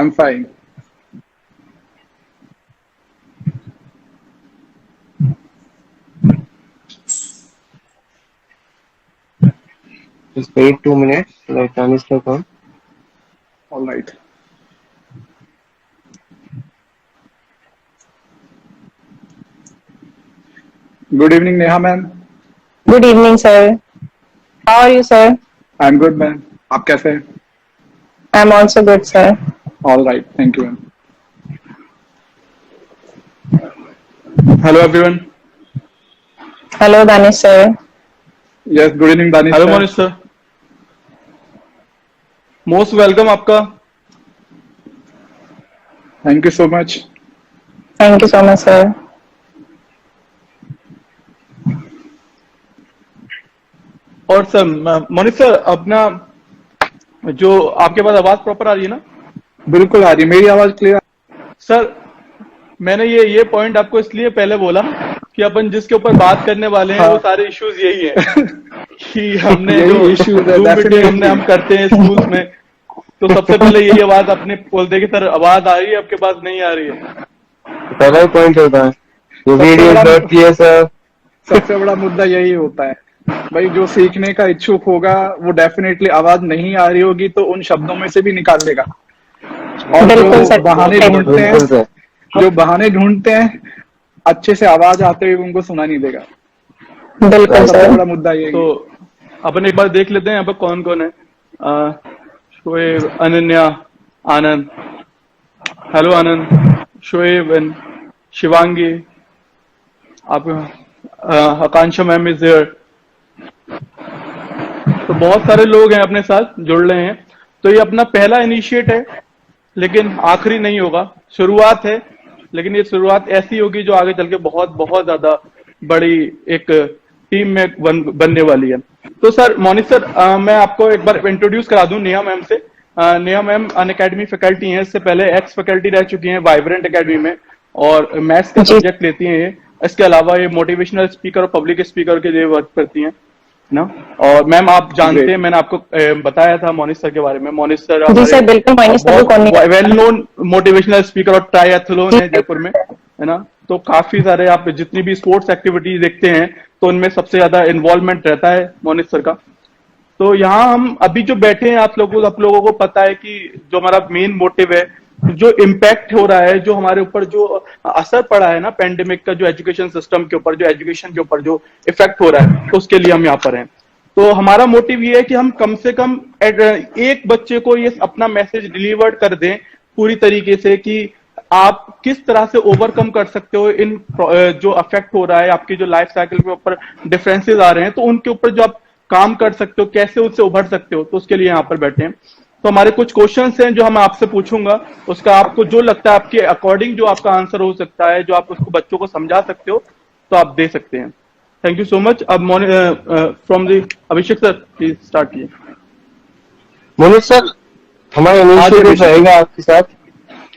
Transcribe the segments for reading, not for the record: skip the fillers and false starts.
I'm fine. Just wait 2 minutes. Let Anisha come. All right. Good evening, Neha ma'am. Good evening, sir. How are you, sir? I'm good, ma'am. आप कैसे हैं? I'm also good, sir. All right. Thank you, ma'am. Hello, everyone. Hello, Danish, sir. Yes, good evening, Danish hello sir. Monish sir, most welcome आपका। Thank you so much. Thank you so much, sir. और sir Monish sir, अपना जो आपके पास आवाज proper आ रही है ना? बिल्कुल आ रही है। मेरी आवाज क्लियर? सर मैंने ये पॉइंट आपको इसलिए पहले बोला कि अपन जिसके ऊपर बात करने वाले हैं हाँ। वो सारे इश्यूज यही है कि हमने यही जो issues है, जूम मीटिंग definitely. हम करते हैं स्कूल्स में, तो सबसे पहले यही आवाज अपने बोलते हैं कि सर आवाज आ रही है आपके पास, नहीं आ रही है। पहला ही पॉइंट होता है ये सबसे वीडियो बड़ा- नोट किए सर। सबसे बड़ा मुद्दा यही होता है भाई, जो सीखने का इच्छुक होगा वो डेफिनेटली आवाज नहीं आ रही होगी तो उन शब्दों में से भी निकाल लेगा। और बिल्कुल जो सर, बहाने ढूंढते बिल्कुल सर। हैं, जो बहाने ढूंढते हैं, अच्छे से आवाज आते हुए उनको सुना नहीं देगा। बिल्कुल, सबसे sir. बड़ा मुद्दा यही तो अपन एक बार देख लेते हैं यहाँ पर कौन कौन है। शोएब, अनन्या, आनंद। हेलो आनंद, शोएब एंड शिवांगी, आप आकांक्षा मैम इज देयर। तो बहुत सारे लोग हैं अपने साथ जुड़ रहे हैं। तो ये अपना पहला इनिशिएट है, लेकिन आखिरी नहीं होगा, शुरुआत है। लेकिन ये शुरुआत ऐसी होगी जो आगे चल के बहुत बहुत ज्यादा बड़ी एक टीम में बनने वाली है। तो सर मोनिश सर, मैं आपको एक बार इंट्रोड्यूस करा दूं नेहा मैम से। नेहा मैम अनअकैडमी फैकल्टी हैं, इससे पहले एक्स फैकल्टी रह चुकी हैं वाइब्रेंट एकेडमी में, और मैथ्स का जी। सब्जेक्ट लेती हैं ये। इसके अलावा ये मोटिवेशनल स्पीकर और पब्लिक स्पीकर के लिए वर्क करती हैं ना। और मैम आप जानते Great. हैं, मैंने आपको बताया था मोनिश सर के बारे में। मोनिश सर जी सर, बिल्कुल, मोनिश सर को कौन नहीं जानता। वेल नोन मोटिवेशनल स्पीकर और ट्रायथलॉन है जयपुर में, है ना। तो काफी सारे आप जितनी भी स्पोर्ट्स एक्टिविटीज देखते हैं तो उनमें सबसे ज्यादा इन्वॉल्वमेंट रहता है मोनिश सर का। तो यहाँ हम अभी जो बैठे हैं, आप लोगों को पता है कि जो हमारा मेन मोटिव है, जो इम्पैक्ट हो रहा है, जो हमारे ऊपर जो असर पड़ा है ना पेंडेमिक का, जो एजुकेशन सिस्टम के ऊपर, जो एजुकेशन के ऊपर जो इफेक्ट हो रहा है, तो उसके लिए हम यहाँ पर हैं। तो हमारा मोटिव ये है कि हम कम से कम एक बच्चे को ये अपना मैसेज डिलीवर्ड कर दें पूरी तरीके से कि आप किस तरह से ओवरकम कर सकते हो इन जो अफेक्ट हो रहा है, आपकी जो लाइफ साइकिल के ऊपर डिफरेंसेस आ रहे हैं, तो उनके ऊपर जो आप काम कर सकते हो, कैसे उससे उभर सकते हो, तो उसके लिए यहाँ पर बैठे हैं। तो हमारे कुछ क्वेश्चंस हैं जो हम आपसे पूछूंगा, उसका आपको जो लगता है आपके अकॉर्डिंग जो आपका आंसर हो सकता है, जो आप उसको बच्चों को समझा सकते हो, तो आप दे सकते हैं। Thank you so much. अब from the Abhishek sir, please start कीजिए। मोनिश सर, हमारा इनिशिएटिव अभिषेक। रहेगा आपके साथ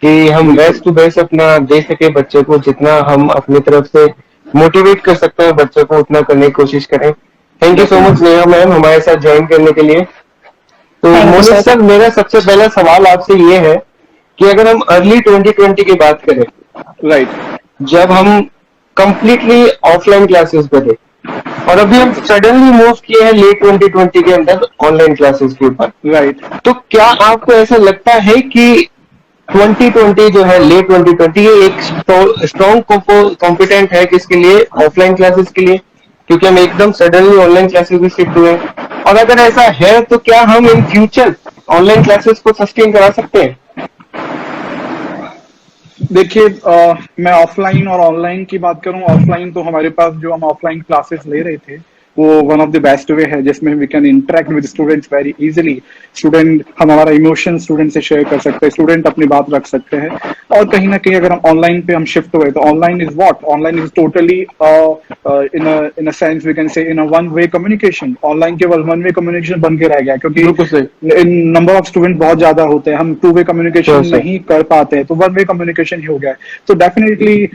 कि हम बेस्ट टू बेस्ट अपना दे सके बच्चे को, जितना हम अपनी तरफ से मोटिवेट कर सकते हैं बच्चे को उतना करने की कोशिश करें। Thank you so much Neha ma'am हमारे साथ ज्वाइन करने के लिए। तो Thank you, Monish sir. Sir, मेरा सबसे पहला सवाल आपसे ये है कि अगर हम अर्ली 2020 की बात करें, राइट। जब हम कंप्लीटली ऑफलाइन क्लासेस पे थे, और अभी हम सडनली मूव किए हैं लेट 2020 के अंदर ऑनलाइन क्लासेस के ऊपर, राइट। तो क्या आपको ऐसा लगता है कि 2020 जो है, लेट 2020, ये एक स्ट्रॉन्ग कॉम्पिटेंट है किसके लिए? ऑफलाइन क्लासेस के लिए, क्योंकि हम एकदम सडनली ऑनलाइन क्लासेस में शिफ्ट हुए हैं। और अगर ऐसा है तो क्या हम इन फ्यूचर ऑनलाइन क्लासेस को सस्टेन करा सकते हैं? देखिए, मैं ऑफलाइन और ऑनलाइन की बात करूं। ऑफलाइन तो हमारे पास जो हम ऑफलाइन क्लासेस ले रहे थे वो one of the best way है जिसमें we can interact with students very easily. Student हमारा इमोशन स्टूडेंट से शेयर कर सकते हैं, स्टूडेंट अपनी बात रख सकते हैं। और कहीं ना कहीं अगर हम ऑनलाइन पे हम शिफ्ट हुए तो online is what, online is totally in a sense we can say in a one way communication. Online केवल वन वे कम्युनिकेशन बन के रह गया, बिल्कुल सही। क्योंकि नंबर ऑफ स्टूडेंट बहुत ज्यादा होते हैं, हम to way communication Sure, sir. नहीं कर पाते हैं, तो वन वे कम्युनिकेशन ही हो गया है। तो डेफिनेटली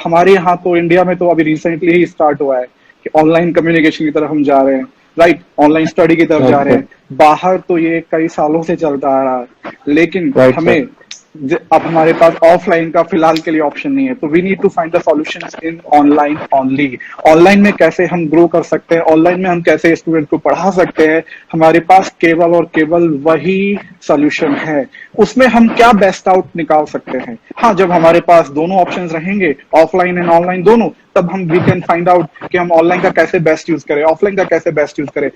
हमारे यहाँ तो इंडिया में तो अभी रिसेंटली ही स्टार्ट हुआ है कि ऑनलाइन कम्युनिकेशन की तरफ हम जा रहे हैं, राइट, ऑनलाइन स्टडी की तरफ जा रहे हैं। बाहर तो ये कई सालों से चलता आ रहा है, लेकिन Right, हमें अब हमारे पास ऑफलाइन का फिलहाल के लिए ऑप्शन नहीं है, तो we need to find the solutions in online only. Online में कैसे हम ग्रो कर सकते हैं, ऑनलाइन में हम कैसे स्टूडेंट को पढ़ा सकते हैं, हमारे पास केवल और केवल वही सॉल्यूशन है। उसमें हम क्या बेस्ट आउट निकाल सकते हैं? हाँ, जब हमारे पास दोनों ऑप्शंस रहेंगे, ऑफलाइन एंड ऑनलाइन दोनों, तब हम वी कैन फाइंड आउट कि हम ऑनलाइन का कैसे बेस्ट यूज करें, ऑफलाइन का कैसे बेस्ट यूज करें।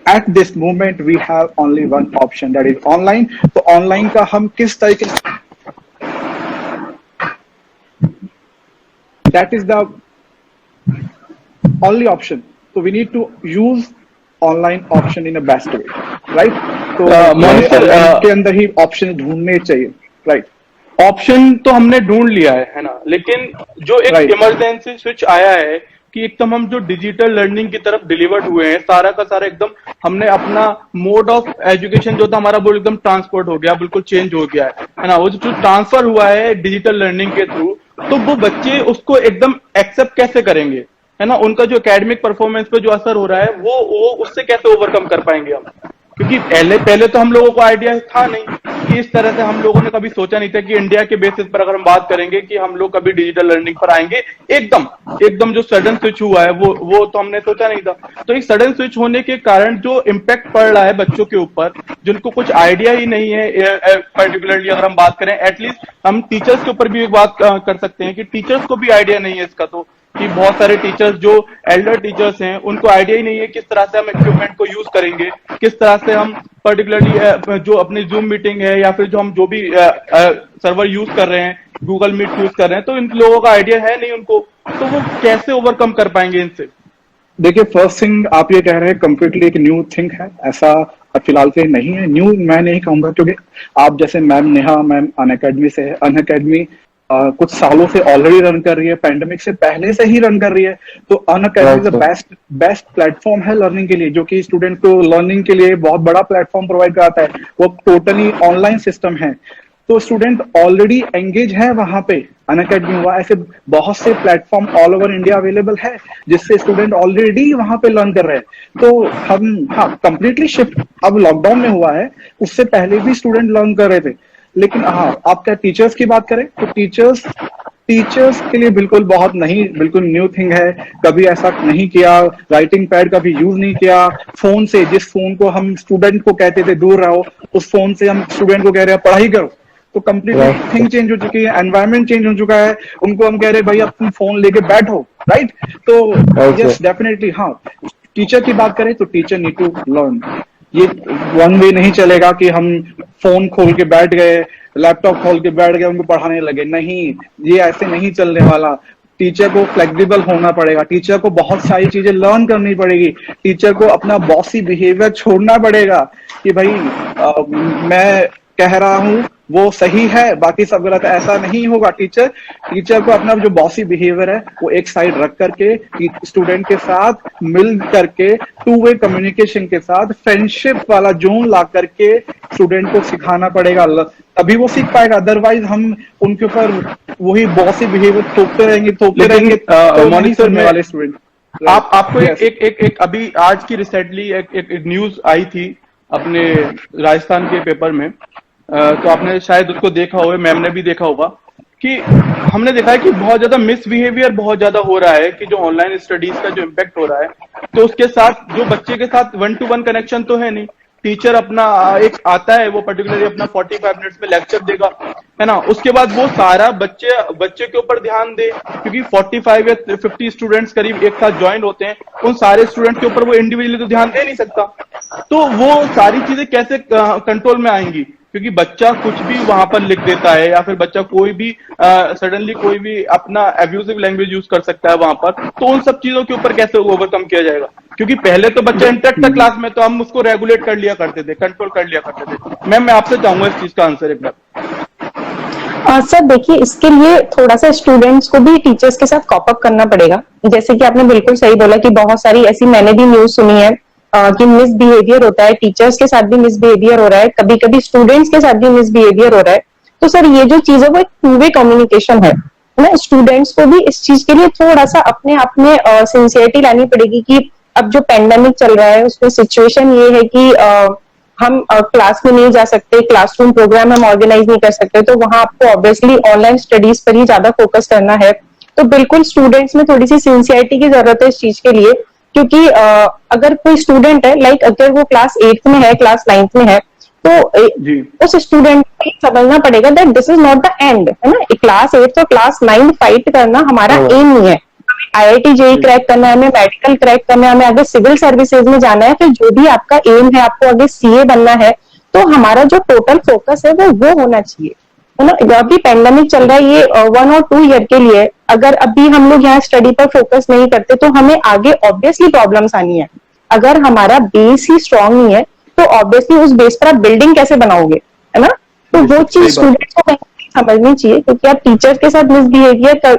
At this moment we have only one option, that is online। तो ऑनलाइन का हम किस तरीके, that is the only option, so we need to use online option in a best way, right? तो Monish sir, के अंदर ही option ढूंढने चाहिए, right? ऑप्शन तो हमने ढूंढ लिया है ना, लेकिन जो एक Right. इमरजेंसी स्विच आया है कि एकदम हम जो डिजिटल लर्निंग की तरफ डिलीवर्ड हुए हैं, सारा का सारा एकदम हमने अपना मोड ऑफ एजुकेशन जो था हमारा वो एकदम ट्रांसपोर्ट हो गया, बिल्कुल चेंज हो गया है ना। वो जो ट्रांसफर हुआ है डिजिटल लर्निंग के थ्रू, तो वो बच्चे उसको एकदम एक्सेप्ट कैसे करेंगे, है ना। उनका जो एकेडमिक परफॉर्मेंस पे जो असर हो रहा है वो उससे कैसे ओवरकम कर पाएंगे हम, क्योंकि पहले तो हम लोगों को आइडिया था नहीं कि इस तरह से, हम लोगों ने कभी सोचा नहीं था कि इंडिया के बेसिस पर अगर हम बात करेंगे कि हम लोग कभी डिजिटल लर्निंग पर आएंगे। एकदम जो सडन स्विच हुआ है वो तो हमने सोचा नहीं था। तो एक सडन स्विच होने के कारण जो इम्पैक्ट पड़ रहा है बच्चों के ऊपर, जिनको कुछ आइडिया ही नहीं है, पर्टिकुलरली अगर हम बात करें, एटलीस्ट हम टीचर्स के ऊपर भी एक बात कर सकते हैं कि टीचर्स को भी आइडिया नहीं है इसका, तो कि बहुत सारे टीचर्स जो एल्डर टीचर्स हैं उनको आइडिया ही नहीं है किस तरह से हम इक्विपमेंट को यूज करेंगे, किस तरह से हम पर्टिकुलरली जो अपनी जूम मीटिंग है या फिर जो भी सर्वर यूज कर रहे हैं, गूगल मीट यूज कर रहे हैं, तो इन लोगों का आइडिया है नहीं उनको, तो वो कैसे ओवरकम कर पाएंगे इनसे? देखिए, फर्स्ट थिंग आप ये कह रहे हैं कंप्लीटली एक न्यू थिंग है, ऐसा फिलहाल के नहीं है। न्यू मैं नहीं कहूंगा, क्योंकि आप जैसे मैम नेहा मैम अनअकैडमी से है, अनअकैडमी कुछ सालों से ऑलरेडी रन कर रही है, पैंडेमिक से पहले से ही रन कर रही है। तो अनअकैडमी बेस्ट प्लेटफॉर्म है लर्निंग के लिए, जो कि स्टूडेंट को लर्निंग के लिए बहुत बड़ा प्लेटफॉर्म प्रोवाइड कराता है। वो टोटली ऑनलाइन सिस्टम है, तो स्टूडेंट ऑलरेडी एंगेज है वहां पे। अनअकैडमी हुआ, ऐसे बहुत से platform all over India available है जिससे स्टूडेंट ऑलरेडी वहां पे लर्न कर रहे हैं। तो हम कंप्लीटली शिफ्ट अब लॉकडाउन में हुआ है, उससे पहले भी स्टूडेंट लर्न कर रहे थे। लेकिन हाँ, आप क्या टीचर्स की बात करें तो टीचर्स के लिए बिल्कुल बिल्कुल न्यू थिंग है। कभी ऐसा नहीं किया, राइटिंग पैड का भी यूज नहीं किया। फोन से, जिस फोन को हम स्टूडेंट को कहते थे दूर रहो, उस फोन से हम स्टूडेंट को कह रहे हैं पढ़ाई करो। तो कंप्लीटली थिंग चेंज हो चुकी है, एनवायरमेंट चेंज हो चुका है। उनको हम कह रहे हैं भाई अब तुम फोन लेके बैठो, राइट? तो यस डेफिनेटली, हाँ, टीचर की बात करें तो टीचर नीड टू लर्न। ये वन वे नहीं चलेगा कि हम फोन खोल के बैठ गए, लैपटॉप खोल के बैठ गए, उनको पढ़ाने लगे। नहीं, ये ऐसे नहीं चलने वाला। टीचर को फ्लेक्सिबल होना पड़ेगा, टीचर को बहुत सारी चीजें लर्न करनी पड़ेगी, टीचर को अपना बॉसी बिहेवियर छोड़ना पड़ेगा कि भाई मैं कह रहा हूं वो सही है, बाकी सब गलत है, ऐसा नहीं होगा। टीचर को अपना जो बॉसी बिहेवियर है वो एक साइड रख करके स्टूडेंट के साथ मिल करके टू वे कम्युनिकेशन के साथ फ्रेंडशिप वाला जोन ला करके स्टूडेंट को सिखाना पड़ेगा, तभी वो सीख पाएगा। अदरवाइज हम उनके ऊपर वही बॉसी बिहेवियर थोपते रहेंगे तो नहीं सुनने वाले स्टूडेंट। आपको एक अभी आज की रिसेंटली एक न्यूज आई थी अपने राजस्थान के पेपर में, तो आपने शायद उसको देखा होगा, मैम ने भी देखा होगा, कि हमने देखा है कि बहुत ज्यादा मिसबिहेवियर बहुत ज्यादा हो रहा है, कि जो ऑनलाइन स्टडीज का जो इम्पैक्ट हो रहा है, तो उसके साथ जो बच्चे के साथ 1-to-1 कनेक्शन तो है नहीं। टीचर अपना एक आता है, वो पर्टिकुलरली अपना 45 मिनट्स में लेक्चर देगा, है ना, उसके बाद वो सारा बच्चे के ऊपर ध्यान दे, क्योंकि 45 या 50 स्टूडेंट्स करीब एक साथ ज्वाइन होते हैं, उन सारे स्टूडेंट के ऊपर वो इंडिविजुअली तो ध्यान दे नहीं सकता। तो वो सारी चीजें कैसे कंट्रोल में आएंगी, क्योंकि बच्चा कुछ भी वहां पर लिख देता है, या फिर बच्चा कोई भी सडनली कोई भी अपना एब्यूजिव लैंग्वेज यूज कर सकता है वहां पर। तो उन सब चीजों के ऊपर कैसे ओवरकम किया जाएगा? क्योंकि पहले तो बच्चा इंटरेक्ट था क्लास में, तो हम उसको रेगुलेट कर लिया करते थे, कंट्रोल कर लिया करते थे। मैम, मैं आपसे चाहूंगा इस चीज का आंसर एक बार। सर देखिए, इसके लिए थोड़ा सा स्टूडेंट्स को भी टीचर्स के साथ कॉप अप करना पड़ेगा। जैसे कि आपने बिल्कुल सही बोला कि बहुत सारी ऐसी मैंने भी न्यूज सुनी है कि मिसबिहेवियर होता है, टीचर्स के साथ भी मिसबिहेवियर हो रहा है, कभी कभी स्टूडेंट्स के साथ भी मिसबिहेवियर हो रहा है। तो सर ये जो चीज है वो एक टू वे कम्युनिकेशन है ना। स्टूडेंट्स को भी इस चीज के लिए थोड़ा सा अपने आप में सिंसियरिटी लानी पड़ेगी कि अब जो पेंडेमिक चल रहा है उसमें सिचुएशन ये है कि हम क्लास में नहीं जा सकते, क्लासरूम प्रोग्राम हम ऑर्गेनाइज नहीं कर सकते, तो वहां आपको ऑब्वियसली ऑनलाइन स्टडीज पर ही ज्यादा फोकस करना है। तो बिल्कुल स्टूडेंट्स में थोड़ी सी सिंसियरिटी की जरूरत है इस चीज के लिए, क्योंकि अगर कोई स्टूडेंट है, लाइक अगर वो क्लास 8th में है, क्लास 9th में है, तो जी उस स्टूडेंट को ये समझना पड़ेगा that this is not the end, है ना। क्लास 8 और क्लास 9 फाइट करना हमारा एम नहीं है। IIT जेई क्रैक करना है, हमें मेडिकल क्रैक करना है, हमें अगर सिविल सर्विसेज में जाना है, फिर जो भी आपका एम है, आपको अगर सीए बनना है, तो हमारा जो टोटल फोकस है वो होना चाहिए, है ना। अभी पेंडेमिक चल रहा है, ये 1 और 2 ईयर के लिए, अगर अभी हम लोग यहाँ स्टडी पर फोकस नहीं करते तो हमें आगे ऑब्वियसली प्रॉब्लम्स आनी है। अगर हमारा बेस ही स्ट्रांग नहीं है तो ऑब्वियसली उस बेस पर आप बिल्डिंग कैसे बनाओगे, है ना। तो वो चीज स्टूडेंट्स को समझनी चाहिए, क्योंकि आप टीचर्स के साथ मिसबिहेवियर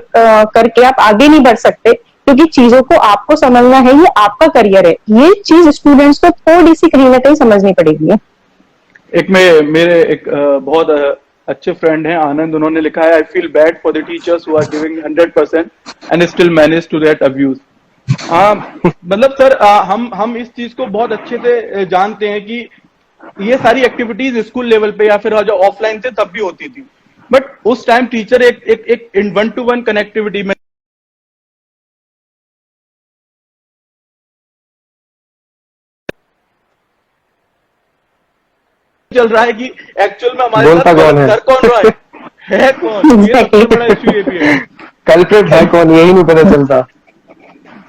करके आप आगे नहीं बढ़ सकते, क्योंकि चीजों को आपको समझना है, ये आपका करियर है। ये चीज स्टूडेंट्स को थोड़ी सी कहीं ना कहीं समझनी पड़ेगी। एक मेरे एक बहुत अच्छे फ्रेंड हैं आनंद, उन्होंने लिखा है, I feel bad for the teachers who are giving 100% and still manage to get abuse. मतलब सर, हम इस चीज को बहुत अच्छे से जानते हैं कि ये सारी एक्टिविटीज स्कूल लेवल पे या फिर जो ऑफलाइन थे तब भी होती थी, बट उस टाइम टीचर एक इन 1-to-1 कनेक्टिविटी में चल रहा है कि एक्चुअल में हमारे साथ कर कौन रहा है कौन, ये सबसे बड़ा इश्यू ये भी है। कल्प्रिट है कौन, यही नहीं पता चलता।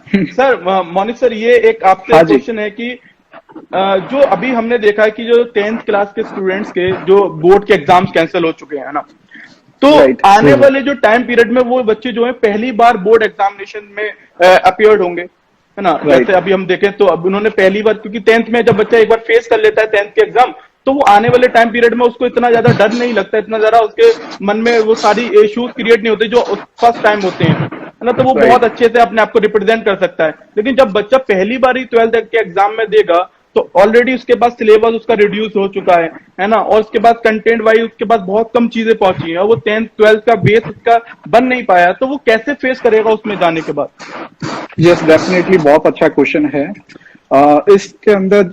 सर मोनिक सर, ये एक आपसे क्वेश्चन है कि जो अभी हमने देखा है कि जो 10th क्लास के स्टूडेंट्स के जो बोर्ड के एग्जाम्स कैंसिल हो चुके हैं ना, तो आने वाले जो टाइम पीरियड में वो बच्चे जो है पहली बार बोर्ड एग्जामिनेशन में अपीयर्ड होंगे, है ना। जैसे अभी हम देखें तो अब उन्होंने पहली बार, क्योंकि 10th में जब बच्चा एक बार फेस कर लेता है 10th के एग्जाम, तो वो आने वाले टाइम पीरियड में उसको इतना ज्यादा डर नहीं लगता, इतना ज्यादा उसके मन में वो सारी इश्यूज क्रिएट नहीं होते जो फर्स्ट टाइम होते हैं, है ना। तो वो बहुत अच्छे से अपने आप को रिप्रेजेंट कर सकता है। लेकिन जब बच्चा पहली बार ही 12th के एग्जाम में देगा, तो ऑलरेडी उसके पास सिलेबस उसका रिड्यूस हो चुका है ना, और उसके बाद कंटेंट वाइज उसके पास बहुत कम चीजें पहुंची हैं, और वो 10th 12th का बेस उसका बन नहीं पाया, तो वो कैसे फेस करेगा उसमें जाने के बाद? यस, डेफिनेटली बहुत अच्छा क्वेश्चन है। इसके अंदर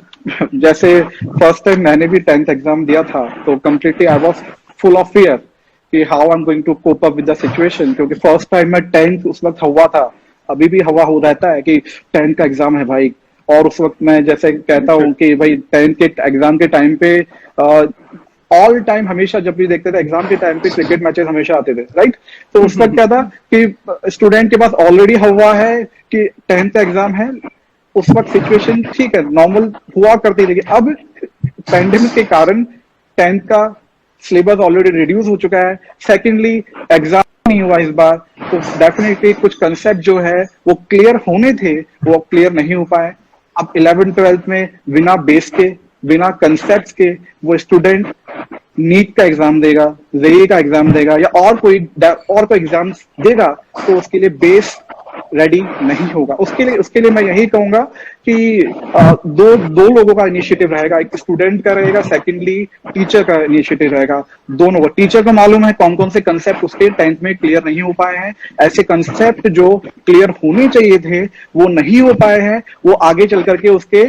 जैसे फर्स्ट टाइम मैंने भी 10th एग्जाम दिया था, तो completely I was full of fear कि how I am going to cope up with the situation, क्योंकि फर्स्ट टाइम मैं 10th उस वक्त हुआ था, अभी भी हवा हो रहता है कि 10th का एग्जाम है भाई। और उस वक्त मैं जैसे कहता हूँ कि भाई 10th के एग्जाम के टाइम पे ऑल टाइम हमेशा जब भी देखते थे एग्जाम के टाइम पे क्रिकेट मैचेस हमेशा आते थे, राइट। तो उस वक्त क्या था कि स्टूडेंट के पास ऑलरेडी हवा है कि 10th एग्जाम है, उस वक्त सिचुएशन ठीक है, नॉर्मल हुआ करती थी। अब पैंडेमिक के कारण 10th का सिलेबस ऑलरेडी रिड्यूस हो चुका है, सेकेंडली एग्जाम नहीं हुआ इस बार, तो डेफिनेटली कुछ कंसेप्ट जो है वो क्लियर होने थे वो क्लियर नहीं हो पाए। अब 11th 12th में बिना बेस के, बिना कंसेप्ट के वो स्टूडेंट नीट का एग्जाम देगा, जेईई का एग्जाम देगा या और कोई एग्जाम देगा, तो उसके लिए बेस रेडी नहीं होगा। उसके लिए मैं यही कहूंगा कि दो लोगों का इनिशिएटिव रहेगा, एक स्टूडेंट का रहेगा, सेकेंडली टीचर का इनिशिएटिव रहेगा। दोनों का, टीचर को मालूम है कौन कौन से कंसेप्ट उसके 10th में क्लियर नहीं हो पाए हैं, ऐसे कंसेप्ट जो क्लियर होने चाहिए थे वो नहीं हो पाए हैं, वो आगे चल करके उसके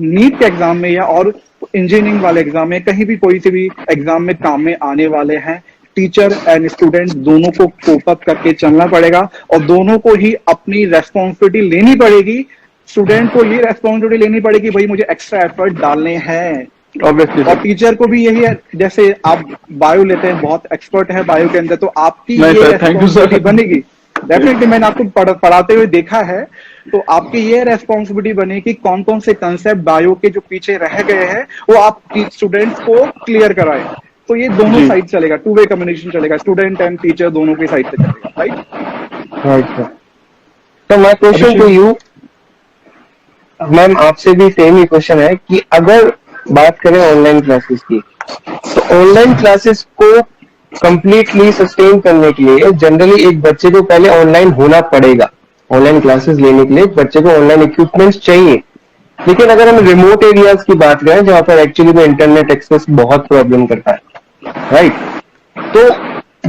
नीट के एग्जाम में या और इंजीनियरिंग वाले एग्जाम में, कहीं भी कोई से भी एग्जाम में काम में आने वाले हैं। टीचर एंड स्टूडेंट दोनों को कोप अप करके चलना पड़ेगा और दोनों को ही अपनी रेस्पॉन्सिबिलिटी लेनी पड़ेगी। स्टूडेंट को ये रेस्पॉन्सिबिलिटी लेनी पड़ेगी भाई मुझे एक्स्ट्रा एफर्ट डालने हैं, ऑब्वियसली, और टीचर को भी यही है। जैसे आप बायो लेते हैं, बहुत एक्सपर्ट है बायो के अंदर, तो आपकी ये रेस्पॉन्सिबिलिटी बनेगी। डेफिनेटली मैंने आपको पढ़ाते हुए देखा है, तो आपकी ये रेस्पॉन्सिबिलिटी बनेगी कौन कौन से कंसेप्ट बायो के जो पीछे रह गए हैं वो आप स्टूडेंट्स को क्लियर कराएं। तो ये दोनों साइड चलेगा, 2-वे कम्युनिकेशन चलेगा, स्टूडेंट एंड टीचर दोनों की साइड से चलेगा, राइट। तो my question to you ma'am, आपसे भी सेम ही क्वेश्चन है कि अगर बात करें ऑनलाइन क्लासेस की, तो ऑनलाइन क्लासेस को कंप्लीटली सस्टेन करने के लिए जनरली एक बच्चे को पहले ऑनलाइन होना पड़ेगा। ऑनलाइन क्लासेस लेने के लिए एक बच्चे को ऑनलाइन इक्विपमेंट्स चाहिए। लेकिन अगर हम रिमोट एरियाज की बात करें जहां पर एक्चुअली में इंटरनेट एक्सेस बहुत प्रॉब्लम करता है, राइट। तो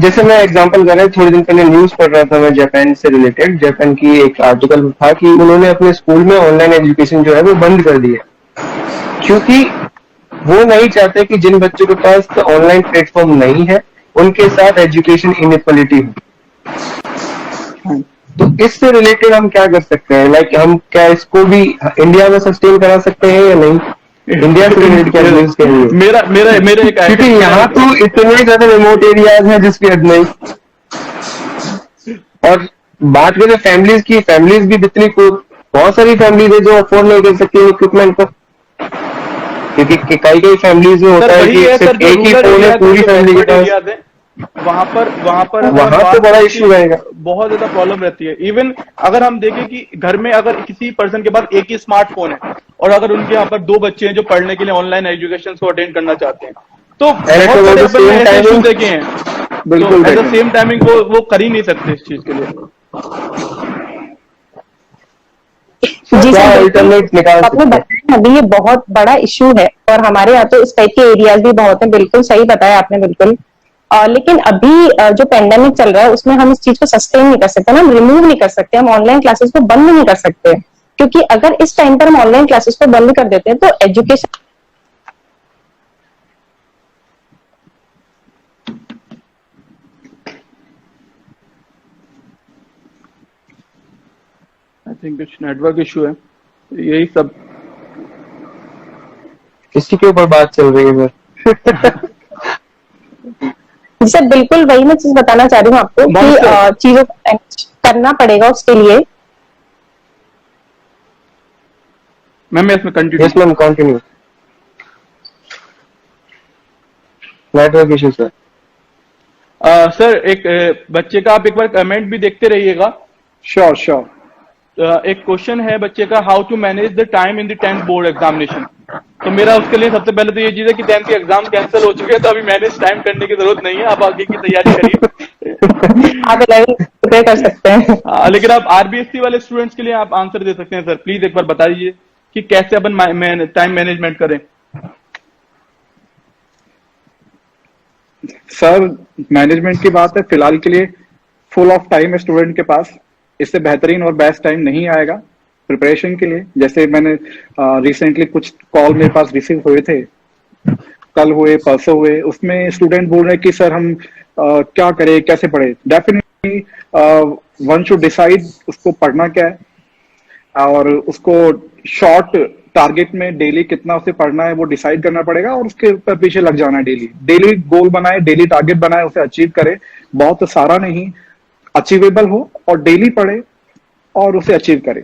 जैसे मैं एग्जांपल कर रहा हूं, थोड़े दिन पहले न्यूज पढ़ रहा था मैं जापान से रिलेटेड। जापान की एक आर्टिकल था कि उन्होंने अपने स्कूल में ऑनलाइन एजुकेशन जो है वो बंद कर दी है, क्योंकि वो नहीं चाहते कि जिन बच्चों के पास ऑनलाइन प्लेटफॉर्म नहीं है उनके साथ एजुकेशन इनइक्वालिटी हो। तो इससे रिलेटेड हम क्या कर सकते हैं? लाइक हम क्या इसको भी इंडिया में सस्टेन करा सकते हैं या नहीं? इंडिया से रिलेटेड क्या न्यूज करेंगे? मेरा एक क्योंकि यहाँ तो इतने ज्यादा रिमोट एरियाज हैं जिसकी हद नहीं। और बात करें फैमिलीज की, फैमिलीज भी इतनी बहुत सारी फैमिलीज है जो अफोर्ड नहीं कर सकती इक्विपमेंट को, क्योंकि कई फैमिलीज में होता है कि सिर्फ एक ही फोन है पूरी फैमिली के पास। वहां पर वहां तो बड़ा इश्यू रहेगा, बहुत ज्यादा प्रॉब्लम रहती है। इवन अगर हम देखें कि घर में अगर किसी पर्सन के पास एक ही स्मार्टफोन है और अगर उनके यहाँ पर 2 बच्चे हैं जो पढ़ने के लिए ऑनलाइन एजुकेशन को अटेंड करना चाहते हैं, तो बहुत सारे अपन ने ऐसे इश्यू देखे हैं। बिल्कुल एट द सेम टाइमिंग वो कर ही नहीं सकते इस चीज के लिए। जी सर, आपने बताया अभी ये बहुत बड़ा इश्यू है और हमारे यहाँ तो इस टाइप के एरियाज भी बहुत हैं। बिल्कुल सही बताया आपने, बिल्कुल। लेकिन अभी जो पेंडेमिक चल रहा है उसमें हम इस चीज को सस्टेन नहीं कर सकते ना, हम रिमूव नहीं कर सकते, हम ऑनलाइन क्लासेस को बंद नहीं कर सकते, क्योंकि अगर इस टाइम पर हम ऑनलाइन क्लासेस को बंद कर देते हैं तो एजुकेशन आई थिंक कुछ नेटवर्क इशू है, यही सब। किसी के ऊपर बात चल रही है सर? सर बिल्कुल वही मैं चीज बताना चाह रही हूँ आपको कि चीजों को करना पड़ेगा उसके लिए। मैम इसमें continue network issue sir. Sir एक बच्चे का आप एक बार कमेंट भी देखते रहिएगा। श्योर। एक क्वेश्चन है बच्चे का, how to manage the time in the 10th board examination. तो मेरा उसके लिए सबसे पहले तो ये चीज है कि 10th के एग्जाम कैंसिल हो चुके हैं, तो अभी मैनेज टाइम करने की जरूरत नहीं है, आप आगे की तैयारी करिए। आप 11 प्रिपेयर कर सकते हैं। लेकिन आप आरबीएससी वाले स्टूडेंट्स के लिए आप आंसर दे सकते हैं सर। प्लीज एक बार बताइए कि कैसे अपन टाइम मैनेजमेंट करें। सर मैनेजमेंट की बात है, फिलहाल के लिए फुल ऑफ टाइम है स्टूडेंट के पास, इससे बेहतरीन और बेस्ट टाइम नहीं आएगा प्रिपरेशन के लिए। जैसे मैंने रिसेंटली कुछ कॉल मेरे पास रिसीव हुए थे, कल हुए परसों हुए, उसमें स्टूडेंट बोल रहे हैं कि सर हम क्या करें, कैसे पढ़े। डेफिनेटली वन शुड डिसाइड उसको पढ़ना क्या है और उसको शॉर्ट टारगेट में डेली कितना उसे पढ़ना है वो डिसाइड करना पड़ेगा और उसके ऊपर पीछे लग जाना है। डेली गोल बनाए, डेली टारगेट बनाए, उसे अचीव करे, बहुत सारा नहीं, अचीवेबल हो और डेली पढ़े और उसे अचीव करे।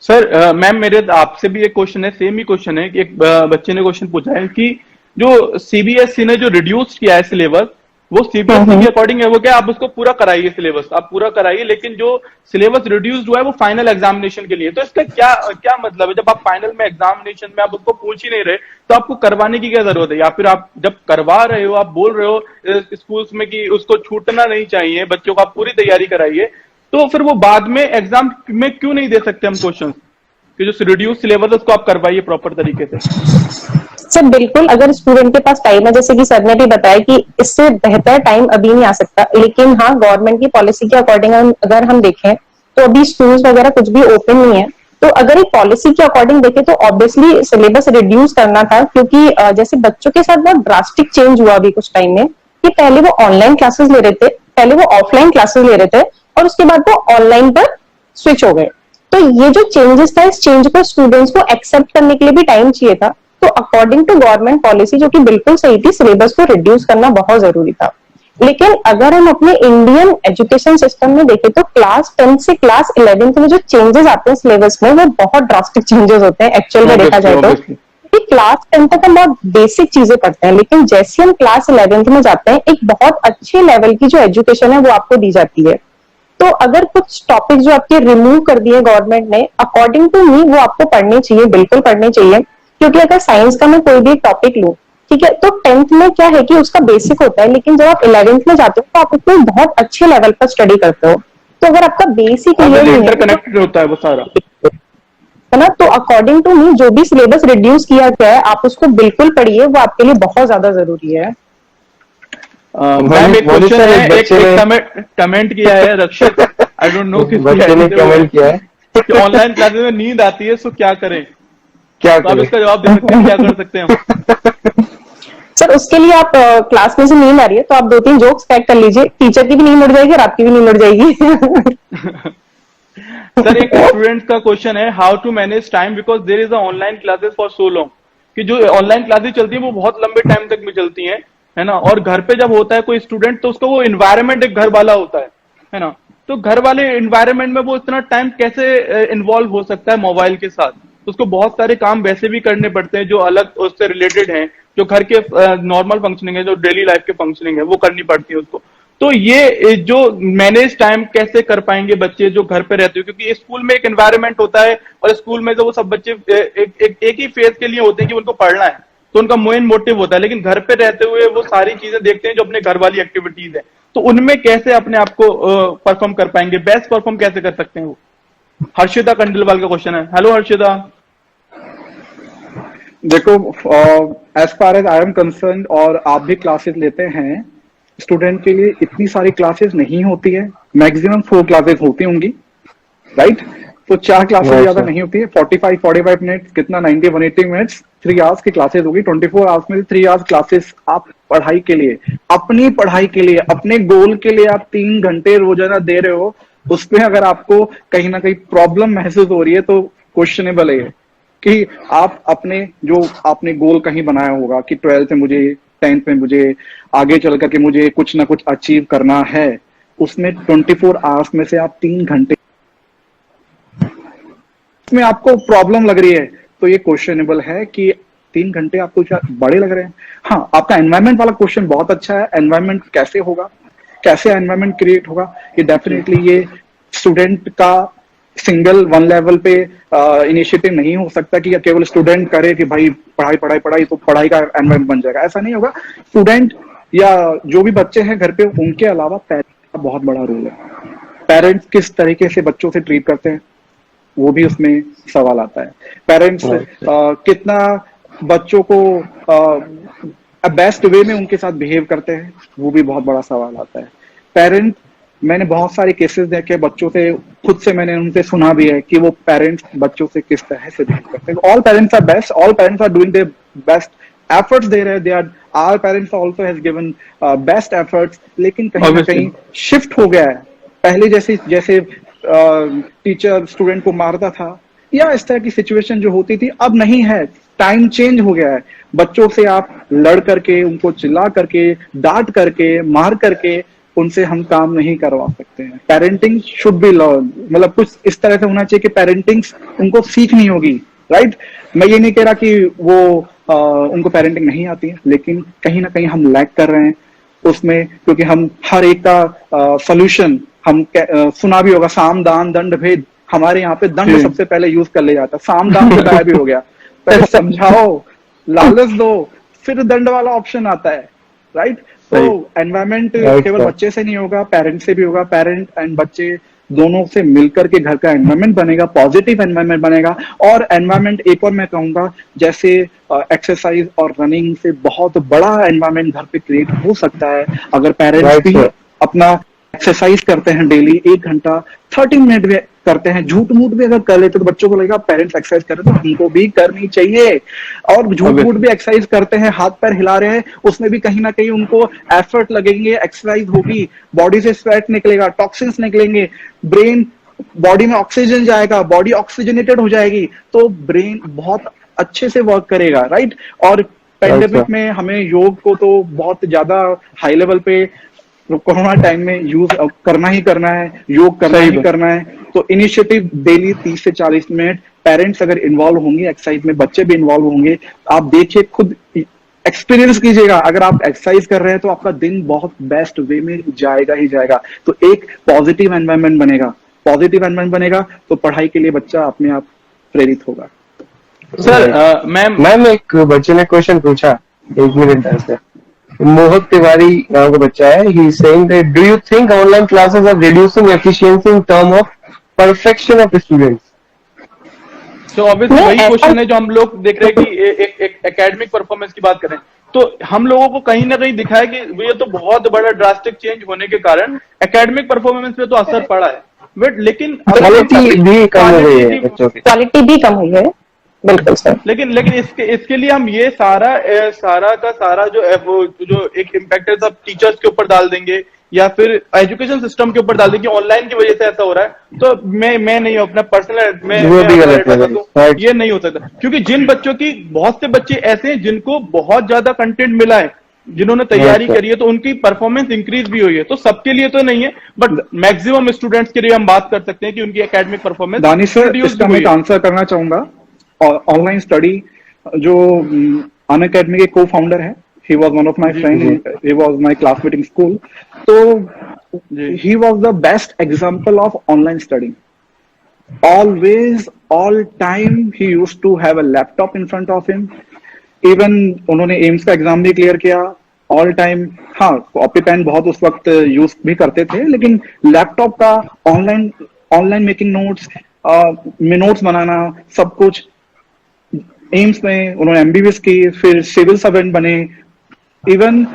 सर मैम मेरे आपसे भी एक क्वेश्चन है, सेम ही क्वेश्चन है कि एक बच्चे ने क्वेश्चन पूछा है कि जो सीबीएसई ने जो रिड्यूस किया है सिलेबस, वो सीबीएसई के अकॉर्डिंग है वो क्या, आप उसको पूरा कराइए, सिलेबस आप पूरा कराइए, लेकिन जो सिलेबस रिड्यूस हुआ है वो फाइनल एग्जामिनेशन के लिए। तो इसका क्या मतलब है? जब आप फाइनल में एग्जामिनेशन में आप उसको पूछ ही नहीं रहे तो आपको करवाने की क्या जरूरत है? या फिर आप जब करवा रहे हो, आप बोल रहे हो स्कूल्स में कि उसको छूटना नहीं चाहिए, बच्चों को आप पूरी तैयारी कराइए, तो फिर वो बाद में एग्जाम में क्यों नहीं दे सकते हम क्वेश्चन कि जो रिड्यूस सिलेबस है उसको आप करवाइए प्रॉपर तरीके से। सर बिल्कुल, अगर स्टूडेंट के पास टाइम है, जैसे कि सर ने भी बताया कि इससे बेहतर टाइम अभी नहीं आ सकता, लेकिन हाँ गवर्नमेंट की पॉलिसी के अकॉर्डिंग अगर हम देखें तो अभी स्कूल्स वगैरह कुछ भी ओपन नहीं है, तो अगर एक पॉलिसी के अकॉर्डिंग देखें तो ऑब्वियसली सिलेबस रिड्यूस करना था, क्योंकि जैसे बच्चों के साथ बहुत ड्रास्टिक चेंज हुआ अभी कुछ टाइम में कि पहले वो ऑनलाइन क्लासेस ले रहे थे, पहले वो ऑफलाइन क्लासेस ले रहे थे और उसके बाद वो ऑनलाइन पर स्विच हो गए। तो ये जो चेंजेस था, इस चेंज को स्टूडेंट्स को एक्सेप्ट करने के लिए भी टाइम चाहिए था। तो अकॉर्डिंग टू गवर्नमेंट पॉलिसी जो कि बिल्कुल सही थी, सिलेबस को रिड्यूस करना बहुत जरूरी था। लेकिन अगर हम अपने इंडियन एजुकेशन सिस्टम में देखें तो क्लास 10 से क्लास 11 में जो चेंजेस आते हैं सिलेबस में वो बहुत ड्रास्टिक चेंजेस होते हैं एक्चुअल में देखा जाए तो। क्लास 10 तक हम बहुत बेसिक चीजें पढ़ते हैं, लेकिन जैसे हम क्लास 11 में जाते हैं एक बहुत अच्छे लेवल की जो एजुकेशन है वो आपको दी जाती है। तो अगर कुछ टॉपिक जो आपके रिमूव कर दिए गवर्नमेंट ने, अकॉर्डिंग टू मी वो आपको पढ़ने चाहिए, बिल्कुल पढ़ने चाहिए। क्योंकि अगर साइंस का मैं कोई भी टॉपिक लूं, ठीक है, तो 10th में क्या है कि उसका बेसिक होता है, लेकिन जब आप 11th में जाते हो तो आप उसमें बहुत अच्छे लेवल पर स्टडी करते हो। तो अगर आपका बेसिक क्लियर नहीं इंटरकनेक्टेड होता है वो सारा, है ना, तो अकॉर्डिंग टू मी जो भी सिलेबस रिड्यूस किया गया है आप उसको बिल्कुल पढ़िए, वो आपके लिए बहुत ज्यादा जरूरी है। मैम एक क्वेश्चन है, एक कमेंट किया है रक्षक, आई डोंट नो किसने कमेंट किया है कि ऑनलाइन क्लासेस में नींद आती है, सो क्या करें? क्या तो आप करें? इसका जवाब दे सकते हैं, क्या कर सकते हैं हम? सर उसके लिए आप क्लास में से नींद आ रही है तो आप 2-3 जोक्स पैक कर लीजिए, टीचर की भी नींद उड़ जाएगी और आपकी भी नींद उड़ जाएगी। सर एक स्टूडेंट का क्वेश्चन है, how to manage time because there is a online classes for so long, कि जो ऑनलाइन क्लासेस चलती है वो बहुत लंबे टाइम तक में चलती हैं, है ना, और घर पे जब होता है कोई स्टूडेंट तो उसका वो इन्वायरमेंट एक घर वाला होता है ना, तो घर वाले इन्वायरमेंट में वो इतना टाइम कैसे इन्वॉल्व हो सकता है मोबाइल के साथ? तो उसको बहुत सारे काम वैसे भी करने पड़ते हैं जो अलग उससे रिलेटेड हैं, जो घर के नॉर्मल फंक्शनिंग है, जो डेली लाइफ के फंक्शनिंग है वो करनी पड़ती है उसको। तो ये जो मैनेज टाइम कैसे कर पाएंगे बच्चे जो घर पे रहते हो, क्योंकि स्कूल में एक एनवायरनमेंट होता है और स्कूल में तो वो सब बच्चे एक ही फेज के लिए होते हैं कि उनको पढ़ना है, तो उनका मेन मोटिव होता है, लेकिन घर पे रहते हुए वो सारी चीजें देखते हैं जो अपने घर वाली एक्टिविटीज है, तो उनमें कैसे अपने आप को परफॉर्म कर पाएंगे, बेस्ट परफॉर्म कैसे कर सकते हैं वो? हर्षिता कंडलवाल का क्वेश्चन है। हेलो हर्षिता। देखो, as far as I am concern और आप भी क्लासेस लेते हैं, स्टूडेंट के लिए इतनी सारी क्लासेस नहीं होती है, मैक्सिमम 4 क्लासेस होती होंगी, राइट? तो 4 क्लासेस ज्यादा नहीं होती है, 45 मिनट्स कितना, 90-180 मिनट्स, 3 आवर्स की क्लासेस होगी। 24 आवर्स में 3 आवर्स क्लासेस आप पढ़ाई के लिए, अपनी पढ़ाई के लिए, अपने गोल के लिए आप 3 घंटे रोजाना दे रहे हो, उसमें अगर आपको कहीं ना कहीं प्रॉब्लम महसूस हो रही है तो क्वेश्चनेबल है कि आप अपने जो आपने गोल कहीं बनाया होगा कि 12th में मुझे, 10th में मुझे, आगे चल करके मुझे कुछ ना कुछ अचीव करना है, उसमें 24 आवर्स में से आप 3 घंटे में आपको प्रॉब्लम लग रही है, तो ये क्वेश्चनेबल है कि 3 घंटे आपको क्या बड़े लग रहे हैं। हाँ, आपका एनवायरमेंट वाला क्वेश्चन बहुत अच्छा है, एनवायरमेंट कैसे होगा, कैसे एनवायरमेंट क्रिएट होगा, ये डेफिनेटली ये स्टूडेंट का सिंगल वन लेवल पे इनिशिएटिव नहीं हो सकता कि केवल स्टूडेंट करे कि भाई पढ़ाई पढ़ाई पढ़ाई तो पढ़ाई का एनवायरमेंट बन जाएगा, ऐसा नहीं होगा। स्टूडेंट या जो भी बच्चे हैं घर पे, उनके अलावा पेरेंट्स का बहुत बड़ा रोल है। पेरेंट्स किस तरीके से बच्चों से ट्रीट करते हैं वो भी उसमें सवाल आता है। पेरेंट्स कितना बच्चों को बेस्ट वे में उनके साथ बिहेव करते हैं वो भी बहुत बड़ा सवाल आता है। पेरेंट, मैंने बहुत सारे केसेस देखे बच्चों से, खुद से मैंने उनसे सुना भी है कि वो पेरेंट्स बच्चों से किस तरह से बिहेव करते हैं। All parents are best, all parents are doing their best efforts दे रहे हैं, they are, our parents also has given best efforts, लेकिन कहीं ना कहीं शिफ्ट हो गया है। पहले जैसे टीचर स्टूडेंट को मारता था या इस तरह की सिचुएशन जो होती थी, अब नहीं है, टाइम चेंज हो गया है। बच्चों से आप लड़ करके, उनको चिल्ला करके, डांट करके, मार करके उनसे हम काम नहीं करवा सकते हैं। पेरेंटिंग शुड बी लर्न, मतलब कुछ इस तरह से होना चाहिए कि पेरेंटिंग उनको सीखनी होगी, राइट? मैं ये नहीं कह रहा कि वो उनको पेरेंटिंग नहीं आती है, लेकिन कहीं ना कहीं हम लैग कर रहे हैं उसमें, क्योंकि हम हर एक का सोल्यूशन हम सुना भी होगा, साम दान दंड भेद। हमारे यहाँ पे दंड सबसे पहले यूज कर लिया जाता है, साम दान तो गायब भी हो गया। पहले समझाओ, लालच दो, फिर दंड वाला ऑप्शन आता है, राइट? तो एनवायरमेंट केवल बच्चे से नहीं होगा, पेरेंट से भी होगा। पेरेंट एंड बच्चे दोनों से मिलकर के घर का एनवायरमेंट बनेगा, पॉजिटिव एनवायरमेंट बनेगा। और एनवायरमेंट एक और मैं कहूंगा, जैसे एक्सरसाइज और रनिंग से बहुत बड़ा एनवायरमेंट घर पे क्रिएट हो सकता है अगर पेरेंट्स भी अपना एक्सरसाइज करते हैं डेली 1 घंटा 30 मिनट भी करते हैं, झूठ मूठ भी अगर कर लेते तो बच्चों को लगेगा पेरेंट्स एक्सरसाइज कर रहे हैं तो हमको भी करनी चाहिए। और झूठ मूठ भी एक्सरसाइज करते हैं, हाथ पैर हिला रहे हैं, उसमें भी कहीं ना कहीं उनको एफर्ट लगेंगे, एक्सरसाइज होगी, बॉडी से स्वेट निकलेगा, टॉक्सिन्स निकलेंगे, ब्रेन, बॉडी में ऑक्सीजन जाएगा, बॉडी ऑक्सीजनेटेड हो जाएगी, तो ब्रेन बहुत अच्छे से वर्क करेगा, राइट? और पेंडेमिक में हमें योग को तो बहुत ज्यादा हाई लेवल पे कोरोना टाइम में यूज करना ही करना है, योग करना ही करना है। तो इनिशिएटिव डेली 30 से 40 मिनट पेरेंट्स अगर इन्वॉल्व होंगे एक्सरसाइज में, बच्चे भी इन्वॉल्व होंगे, आप देखिए, खुद एक्सपीरियंस कीजिएगा। अगर आप एक्सरसाइज कर रहे हैं तो आपका दिन बहुत बेस्ट वे में जाएगा ही जाएगा। तो एक पॉजिटिव एनवायरनमेंट बनेगा, पॉजिटिव एनवायरनमेंट बनेगा तो पढ़ाई के लिए बच्चा अपने आप प्रेरित होगा। सर मैम एक बच्चे ने क्वेश्चन पूछा, 1 मिनट ऐसे, मोहक तिवारी नाम का बच्चा है, he is saying that do you think online classes are reducing efficiency in term of perfection of students? तो ऑब्वियसली वही क्वेश्चन है जो हम लोग देख रहे हैं कि एक एकेडमिक परफॉर्मेंस की बात करें तो हम लोगों को कहीं ना कहीं दिखा है कि ये तो बहुत बड़ा ड्रास्टिक चेंज होने के कारण एकेडमिक परफॉर्मेंस पे तो असर पड़ा है, बट लेकिन क्वालिटी भी कम हो गई है, बच्चों की क्वालिटी भी कम हुई है। बिल्कुल सर। लेकिन इसके लिए हम ये सारा का सारा जो एक इम्पैक्ट है सब टीचर्स के ऊपर डाल देंगे या फिर एजुकेशन सिस्टम के ऊपर डाल देंगे, ऑनलाइन की वजह से ऐसा हो रहा है, तो मैं नहीं हूं अपना पर्सनल, ये नहीं हो सकता। क्योंकि जिन बच्चों की, बहुत से बच्चे ऐसे हैं जिनको बहुत ज्यादा कंटेंट मिला है, जिन्होंने तैयारी करी है, तो उनकी परफॉर्मेंस इंक्रीज भी हुई है। तो सबके लिए तो नहीं है, बट मैक्सिमम स्टूडेंट्स के लिए हम बात कर सकते हैं कि उनकी एकेडमिक परफॉर्मेंस। दानिश सर, इसका मैं आंसर करना चाहूंगा। ऑनलाइन स्टडी जो अनअकैडमी के को फाउंडर है, he was one of my friend, he was my classmate in school, so he was the best example of online studying. Always, all time he used to have a laptop in front of him. Even उन्होंने AIIMS का exam भी clear किया। All time, हाँ, copy pen बहुत उस वक्त use भी करते थे, लेकिन लैपटॉप का ऑनलाइन मेकिंग नोट्स, में नोट्स बनाना, सब कुछ। एम्स में उन्होंने एमबीबीएस की, फिर सिविल सर्वेंट बने। इवन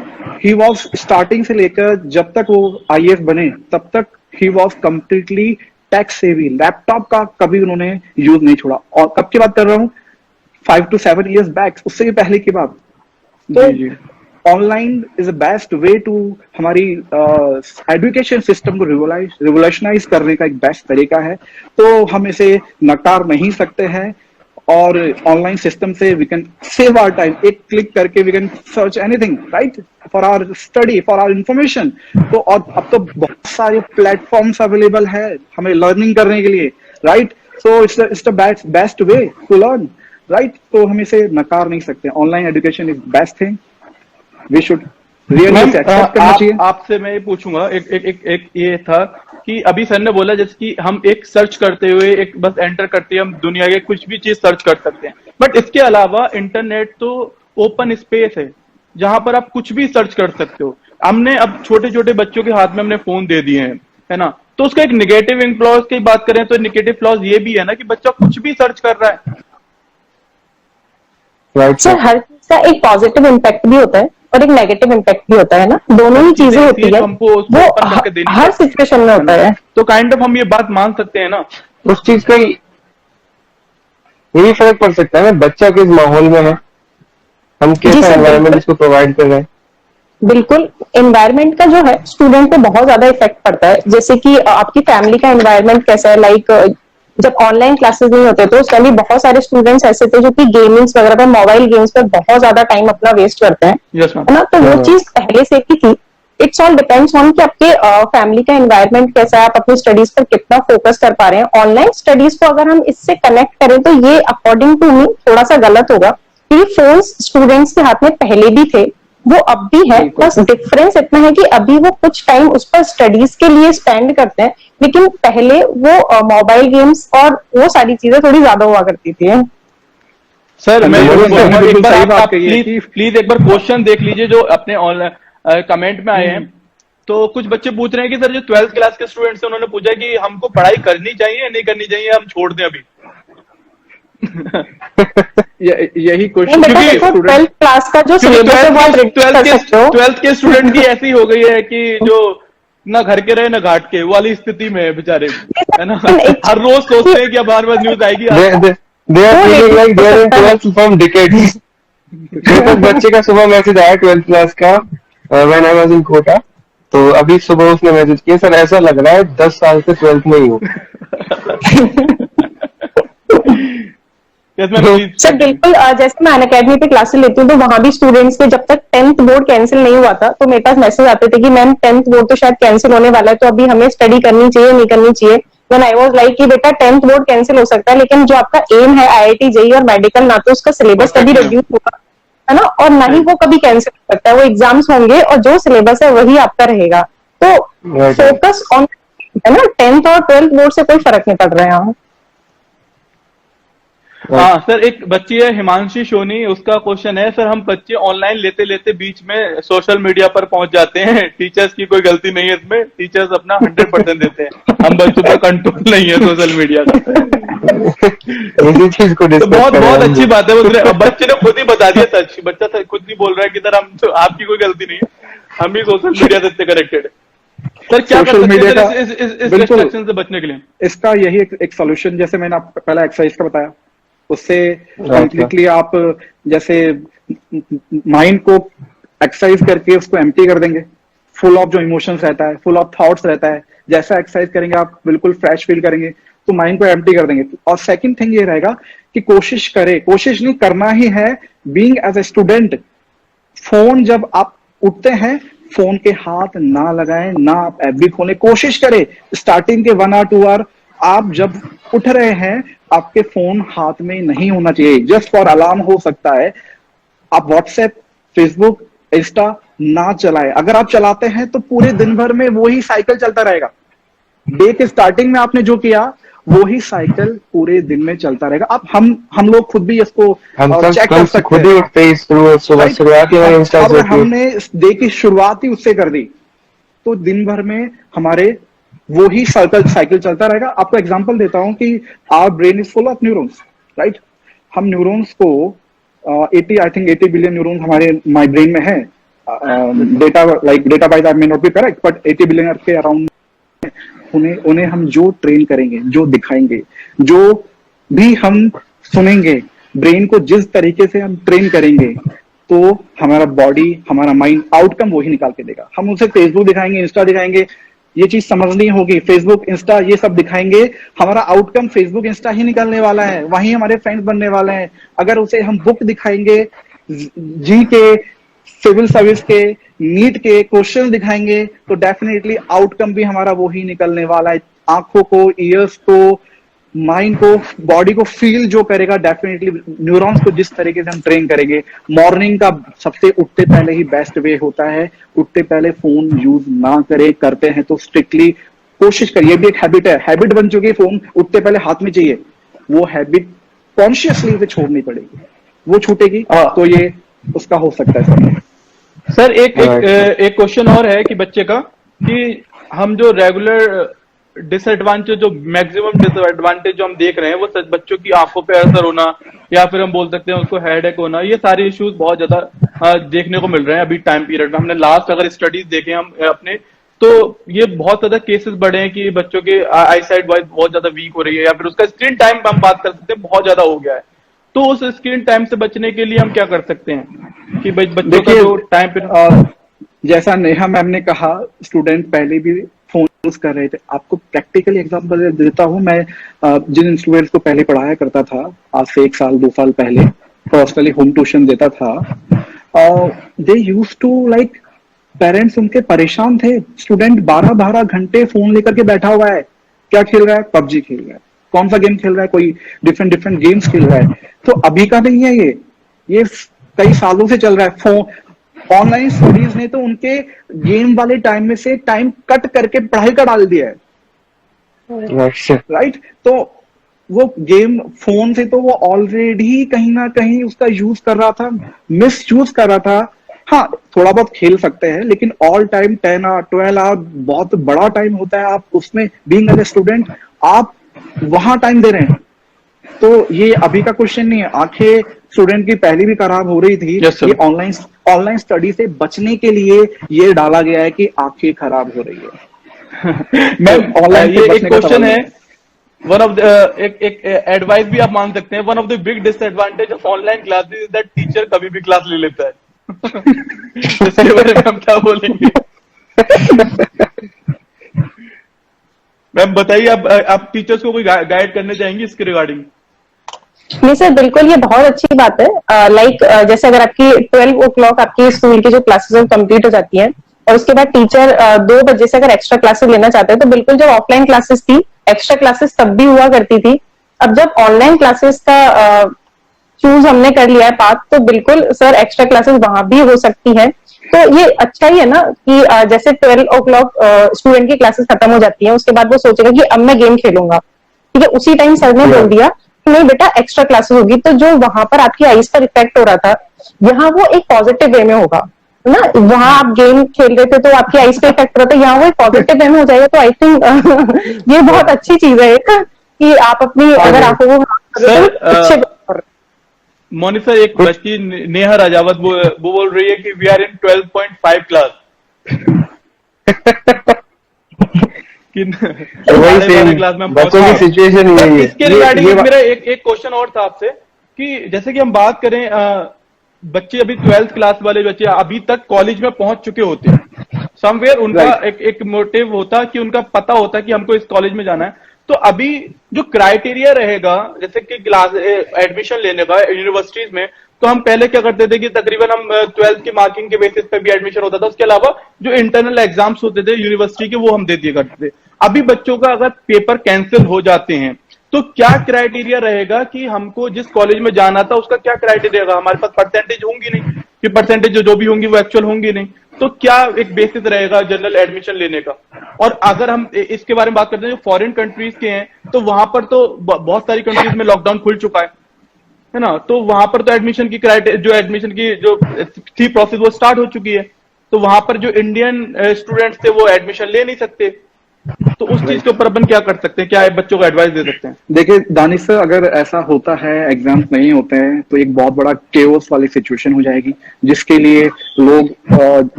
ही वॉज स्टार्टिंग से लेकर जब तक वो आईएएस बने तब तक he was completely tech savvy. Laptop का कभी उन्होंने यूज नहीं छोड़ा। और कब की बात कर रहा हूँ, 5 to 7 years बैक, उससे भी पहले की बात। तो online is the best way to हमारी एजुकेशन सिस्टम को रिवोल्यूशनाइज करने का एक बेस्ट तरीका है। तो हम इसे नकार नहीं सकते हैं। और ऑनलाइन सिस्टम से we can save our time. एक क्लिक करके we can search anything, right, for our study, for our information. तो और अब तो बहुत सारे प्लेटफॉर्म्स अवेलेबल है हमें लर्निंग करने के लिए, right. So it's the best way to learn, right. तो हम इसे नकार नहीं सकते। Online education is best thing, we should really accept करना चाहिए। आपसे मैं ये पूछूंगा, एक ये था कि अभी सर ने बोला जैसे कि हम एक सर्च करते हुए, एक बस एंटर करते हैं, हम दुनिया के कुछ भी चीज सर्च कर सकते हैं, बट इसके अलावा इंटरनेट तो ओपन स्पेस है जहां पर आप कुछ भी सर्च कर सकते हो। हमने अब छोटे छोटे बच्चों के हाथ में हमने फोन दे दिए हैं, है ना। तो उसका एक निगेटिव फ्लॉज की बात करें तो निगेटिव फ्लॉज ये भी है ना कि बच्चा कुछ भी सर्च कर रहा है। सर, हर चीज का एक पॉजिटिव इम्पैक्ट भी होता है और एक नेगेटिव इम्पैक्ट भी होता है ना, दोनों ही चीजें होती है, वो हर सिचुएशन में होता है। तो काइंड ऑफ हम ये बात मान सकते हैं ना, उस चीज का यही फर्क पड़ सकता है ना, बच्चा किस माहौल में है, हम कैसा एनवायरनमेंट उसको प्रोवाइड कर रहे हैं। बिल्कुल, एनवायरनमेंट का जो है स्टूडेंट पे बहुत ज्यादा इफेक्ट पड़ता है। जैसे कि आपकी फैमिली का एनवायरनमेंट कैसा है, लाइक जब ऑनलाइन क्लासेस नहीं होते तो उस टाइम भी बहुत सारे स्टूडेंट्स ऐसे थे जो कि गेमिंग्स वगैरह पे, मोबाइल गेम्स पे बहुत ज्यादा टाइम अपना वेस्ट करते हैं, है ना। तो वो चीज पहले से ही थी। इट्स ऑल डिपेंड्स ऑन कि आपके फैमिली का एनवायरनमेंट कैसा है, आप अपनी स्टडीज पर कितना फोकस कर पा रहे हैं। ऑनलाइन स्टडीज को अगर हम इससे कनेक्ट करें तो ये अकॉर्डिंग टू मी थोड़ा सा गलत होगा, क्योंकि फोन्स स्टूडेंट्स के हाथ में पहले भी थे, वो अब भी है। बस डिफरेंस इतना है कि अभी वो कुछ टाइम उस पर स्टडीज के लिए स्पेंड करते हैं, लेकिन पहले वो मोबाइल गेम्स और वो सारी चीजें थोड़ी ज्यादा हुआ करती थी। सर मैं प्लीज एक बार क्वेश्चन देख लीजिए जो अपने ऑनलाइन कमेंट में आए हैं। तो कुछ बच्चे पूछ रहे हैं कि सर जो 12th क्लास के स्टूडेंट्स हैं उन्होंने पूछा कि हमको पढ़ाई करनी चाहिए या नहीं करनी चाहिए, हम छोड़ दें अभी। यही क्वेश्चन, 12th क्लास का जो सिलेबस है वो 12th के स्टूडेंट की ऐसी हो गई है कि जो ना घर के रहे ना घाट के वाली स्थिति में है बेचारे, है ना। हर रोज सोचते हैं कि अब हर बार न्यूज आएगी। बच्चे का सुबह मैसेज आया 12th क्लास का, when I was in Kota, तो अभी सुबह उसने मैसेज किया, सर ऐसा लग रहा है 10 साल से 12th में ही हूँ। सर बिल्कुल, जैसे मैं अनअकैडमी पे क्लासेस लेती हूँ तो वहां भी स्टूडेंट्स के जब तक 10th बोर्ड कैंसिल नहीं हुआ था तो मेरे पास मैसेज आते थे कि मैम 10th बोर्ड तो शायद कैंसिल होने वाला है, तो अभी हमें स्टडी करनी चाहिए नहीं करनी चाहिए। व्हेन आई वाज लाइक कि बेटा 10th बोर्ड कैंसिल हो सकता है, लेकिन जो आपका एम है आईआईटी जेईई और मेडिकल, ना तो उसका सिलेबस कभी रिड्यूस होगा, है ना, और ना ही वो कभी कैंसिल हो सकता है। वो एग्जाम्स होंगे और जो सिलेबस है वही आपका रहेगा। तो फोकस ऑन, है ना, 10th और 12th बोर्ड से कोई फर्क नहीं पड़ रहा है यहाँ। हाँ सर, एक बच्ची है हिमांशी सोनी, उसका क्वेश्चन है, सर हम बच्चे ऑनलाइन लेते लेते बीच में सोशल मीडिया पर पहुंच जाते हैं, टीचर्स की कोई गलती नहीं है इसमें, टीचर्स अपना 100% देते हैं, हम बच्चों पर कंट्रोल नहीं है सोशल मीडिया का। चीज को तो बहुत अच्छी बात है, बच्चे ने खुद ही बता दिया सच, बच्चा खुद ही बोल रहा है कि सर हम तो आपकी कोई गलती नहीं है, हम भी सोशल मीडिया से इतने कनेक्टेड है। सर क्या कर सकते हैं इस डिस्ट्रैक्शन से बचने के लिए? इसका यही एक सोल्यूशन, जैसे मैंने आपको पहला एक्सरसाइज का बताया, उससे कंप्लीटली आप जैसे माइंड को एक्सरसाइज करके उसको एम्प्टी कर देंगे, फुल ऑफ जो इमोशंस रहता है, फुल ऑफ थॉट्स रहता है, जैसा एक्सरसाइज करेंगे आप बिल्कुल फ्रेश फील करेंगे, तो माइंड को एम्प्टी कर देंगे। और सेकंड थिंग ये रहेगा कि कोशिश करें, कोशिश नहीं करना ही है, being as a student, phone जब आप उठते हैं फोन के हाथ ना लगाएं, ना आप एफ बी खोलें। कोशिश करें स्टार्टिंग के 1 और 2 आवर आप जब उठ रहे हैं आपके फोन हाथ में नहीं होना चाहिए, जस्ट फॉर अलार्म हो सकता है। आप व्हाट्सएप, फेसबुक, इंस्टा ना चलाएं। अगर आप चलाते हैं तो पूरे दिन भर में वही साइकिल चलता रहेगा। डे के स्टार्टिंग में आपने जो किया वही साइकिल पूरे दिन में चलता रहेगा। आप हम लोग खुद भी इसको चेक कर सकते खुद ही उठते ही शुरुआत ही इंस्टा से हमने डे की शुरुआत ही उससे कर दी, तो दिन भर में हमारे वही साइकिल चलता रहेगा। आपको एग्जांपल देता हूं कि our brain is full of neurons, right. हम न्यूरॉन्स को 80 बिलियन न्यूरॉन्स हमारे माय ब्रेन में है। Data wise I may not be correct, but 80 billion के अराउंड। उन्हें हम जो ट्रेन करेंगे, जो दिखाएंगे, जो भी हम सुनेंगे, ब्रेन को जिस तरीके से हम ट्रेन करेंगे तो हमारा बॉडी, हमारा माइंड आउटकम वही निकाल के देगा। हम उसे फेसबुक दिखाएंगे, इंस्टा दिखाएंगे, ये चीज समझनी होगी। फेसबुक, इंस्टा ये सब दिखाएंगे, हमारा आउटकम फेसबुक, इंस्टा ही निकलने वाला है, वहीं हमारे फ्रेंड्स बनने वाले हैं। अगर उसे हम बुक दिखाएंगे, जी के, सिविल सर्विस के, नीट के क्वेश्चन दिखाएंगे, तो डेफिनेटली आउटकम भी हमारा वही निकलने वाला है। आंखों को, ईयर्स को, माइंड को, बॉडी को फील जो करेगा, डेफिनेटली न्यूरॉन्स को जिस तरीके से हम ट्रेन करेंगे। मॉर्निंग का सबसे उठते पहले ही बेस्ट वे होता है, उठते पहले फोन यूज ना करें, करते हैं तो स्ट्रिक्टली कोशिश करिए। भी एक हैबिट है, हैबिट बन चुकी है, फोन उठते पहले हाथ में चाहिए, वो हैबिट कॉन्शियसली उसे छोड़नी पड़ेगी। वो छूटेगी तो ये उसका हो सकता है। सर एक क्वेश्चन और है कि बच्चे का, कि हम जो रेगुलर डिसएडवांटेज, जो मैक्सिमम डिसएडवांटेज जो हम देख रहे हैं, वो सच बच्चों की आंखों पे असर होना, या फिर हम बोल सकते हैं उसको हेडेक होना, ये सारे इश्यूज बहुत ज्यादा देखने को मिल रहे हैं अभी टाइम पीरियड में। हमने लास्ट अगर स्टडीज देखे हम अपने, तो ये बहुत ज्यादा केसेस बढ़े हैं कि बच्चों के आई साइट वाइज बहुत ज्यादा वीक हो रही है, या फिर उसका स्क्रीन टाइम हम बात कर सकते हैं बहुत ज्यादा हो गया है। तो उस स्क्रीन टाइम से बचने के लिए हम क्या कर सकते हैं कि बच्चों का जो टाइम पे, जैसा नेहा मैम ने कहा, स्टूडेंट पहले भी फोन यूज कर रहे थे। आपको प्रैक्टिकल एग्जांपल देता हूं मैं। जिन स्टूडेंट्स को पहले पढ़ाया करता था, आज से 1 साल 2 साल पहले पर्सनली होम ट्यूशन देता था, दे यूज टू लाइक, पेरेंट्स उनके परेशान थे। स्टूडेंट 12-12 घंटे फोन लेकर के बैठा हुआ है, क्या खेल रहा है? पबजी खेल रहा है। कौन सा गेम खेल रहा है? कोई डिफरेंट गेम्स खेल रहा है। तो अभी का नहीं है ये कई सालों से चल रहा है। फोन, ऑनलाइन स्टडीज ने तो उनके गेम वाले टाइम में से टाइम कट करके पढ़ाई का डाल दिया है, राइट। तो वो गेम, फोन से तो वो ऑलरेडी कहीं ना कहीं उसका यूज कर रहा था, मिस यूज कर रहा था। हाँ, थोड़ा बहुत खेल सकते हैं, लेकिन ऑल टाइम 10 आवर 12 आवर बहुत बड़ा टाइम होता है। आप उसमें बीइंग एज ए स्टूडेंट आप वहां टाइम दे रहे हैं। तो ये अभी का क्वेश्चन नहीं है। आंखें स्टूडेंट की पहले भी खराब हो रही थी। yes, ये ऑनलाइन स्टडी से बचने के लिए ये डाला गया है कि आंखें खराब हो रही है। मैं ऑनलाइन ये एक क्वेश्चन है, वन ऑफ एक एडवाइस भी आप मान सकते हैं। One of the big disadvantage of online classes is that teacher कभी भी क्लास ले लेता है। इसके बारे में हम क्या बोलेंगे? मैम बताइए, आप टीचर्स को कोई गाइड करने चाहेंगे इसके रिगार्डिंग? नहीं सर, बिल्कुल ये बहुत अच्छी बात है। लाइक जैसे अगर आपकी 12 o'clock आपकी स्कूल की जो क्लासेस कंप्लीट हो जाती हैं, और उसके बाद टीचर 2 बजे से अगर एक्स्ट्रा क्लासेस लेना चाहते हैं, तो बिल्कुल जब ऑफलाइन क्लासेस थी, एक्स्ट्रा क्लासेस तब भी हुआ करती थी। अब जब ऑनलाइन क्लासेस का चूज हमने कर लिया है पाथ, तो बिल्कुल सर एक्स्ट्रा क्लासेस वहां भी हो सकती है। तो ये अच्छा ही है ना कि जैसे 12 o'clock स्टूडेंट की क्लासेस खत्म हो जाती है, उसके बाद वो सोचेगा कि अब मैं गेम खेलूंगा, ठीक है। उसी टाइम सर ने बोल दिया नहीं बेटा एक्स्ट्रा क्लासेस होगी, तो जो वहां पर आपकी आईज पर इफेक्ट हो रहा था, यहाँ वो एक पॉजिटिव वे में होगा, है ना। वहां आप गेम खेल रहे थे तो आपकी आईज पे इफेक्ट हो रहा था, यहाँ वो एक पॉजिटिव वे में हो जाएगा। तो आई थिंक ये बहुत अच्छी चीज है एक, कि आप अपनी अगर आंखों को अच्छे। मोनी सर, एक बच्ची नेहा राजावत वो बोल रही है कि वी आर इन 12.5 क्लास। वही सेम क्लास में हम बच्चों की सिचुएशन यही है। इसके रिगार्डिंग मेरा एक क्वेश्चन और था आपसे कि जैसे कि हम बात करें बच्चे अभी 12th क्लास वाले बच्चे अभी तक कॉलेज में पहुंच चुके होते हैं, समवेयर उनका एक मोटिव होता कि उनका पता होता कि हमको इस कॉलेज में जाना है। तो अभी जो क्राइटेरिया रहेगा जैसे कि क्लास एडमिशन लेने का यूनिवर्सिटीज में, तो हम पहले क्या करते थे कि तकरीबन हम 12th की मार्किंग के बेसिस पे भी एडमिशन होता था, उसके अलावा जो इंटरनल एग्जाम्स होते थे यूनिवर्सिटी के वो हम दे दिया करते थे। अभी बच्चों का अगर पेपर कैंसिल हो जाते हैं तो क्या क्राइटेरिया रहेगा कि हमको जिस कॉलेज में जाना था उसका क्या क्राइटेरिया रहेगा? हमारे पास परसेंटेज होंगी नहीं, कि परसेंटेज जो भी होंगी वो एक्चुअल होंगी नहीं, तो क्या एक बेसिस रहेगा जनरल एडमिशन लेने का? और अगर हम इसके बारे में बात करते हैं जो फॉरेन कंट्रीज के हैं, तो वहां पर तो बहुत सारी कंट्रीज में लॉकडाउन खुल चुका है ना, तो वहां पर तो एडमिशन की जो एडमिशन की जो थी प्रोसेस वो स्टार्ट हो चुकी है, तो वहां पर जो इंडियन स्टूडेंट्स थे वो एडमिशन ले नहीं सकते। तो उस चीज के ऊपर अपन क्या कर सकते हैं, क्या बच्चों को एडवाइस दे सकते हैं? देखिए दानिश सर, अगर ऐसा होता है एग्जाम्स नहीं होते हैं तो एक बहुत बड़ा केओस वाली सिचुएशन हो जाएगी, जिसके लिए लोग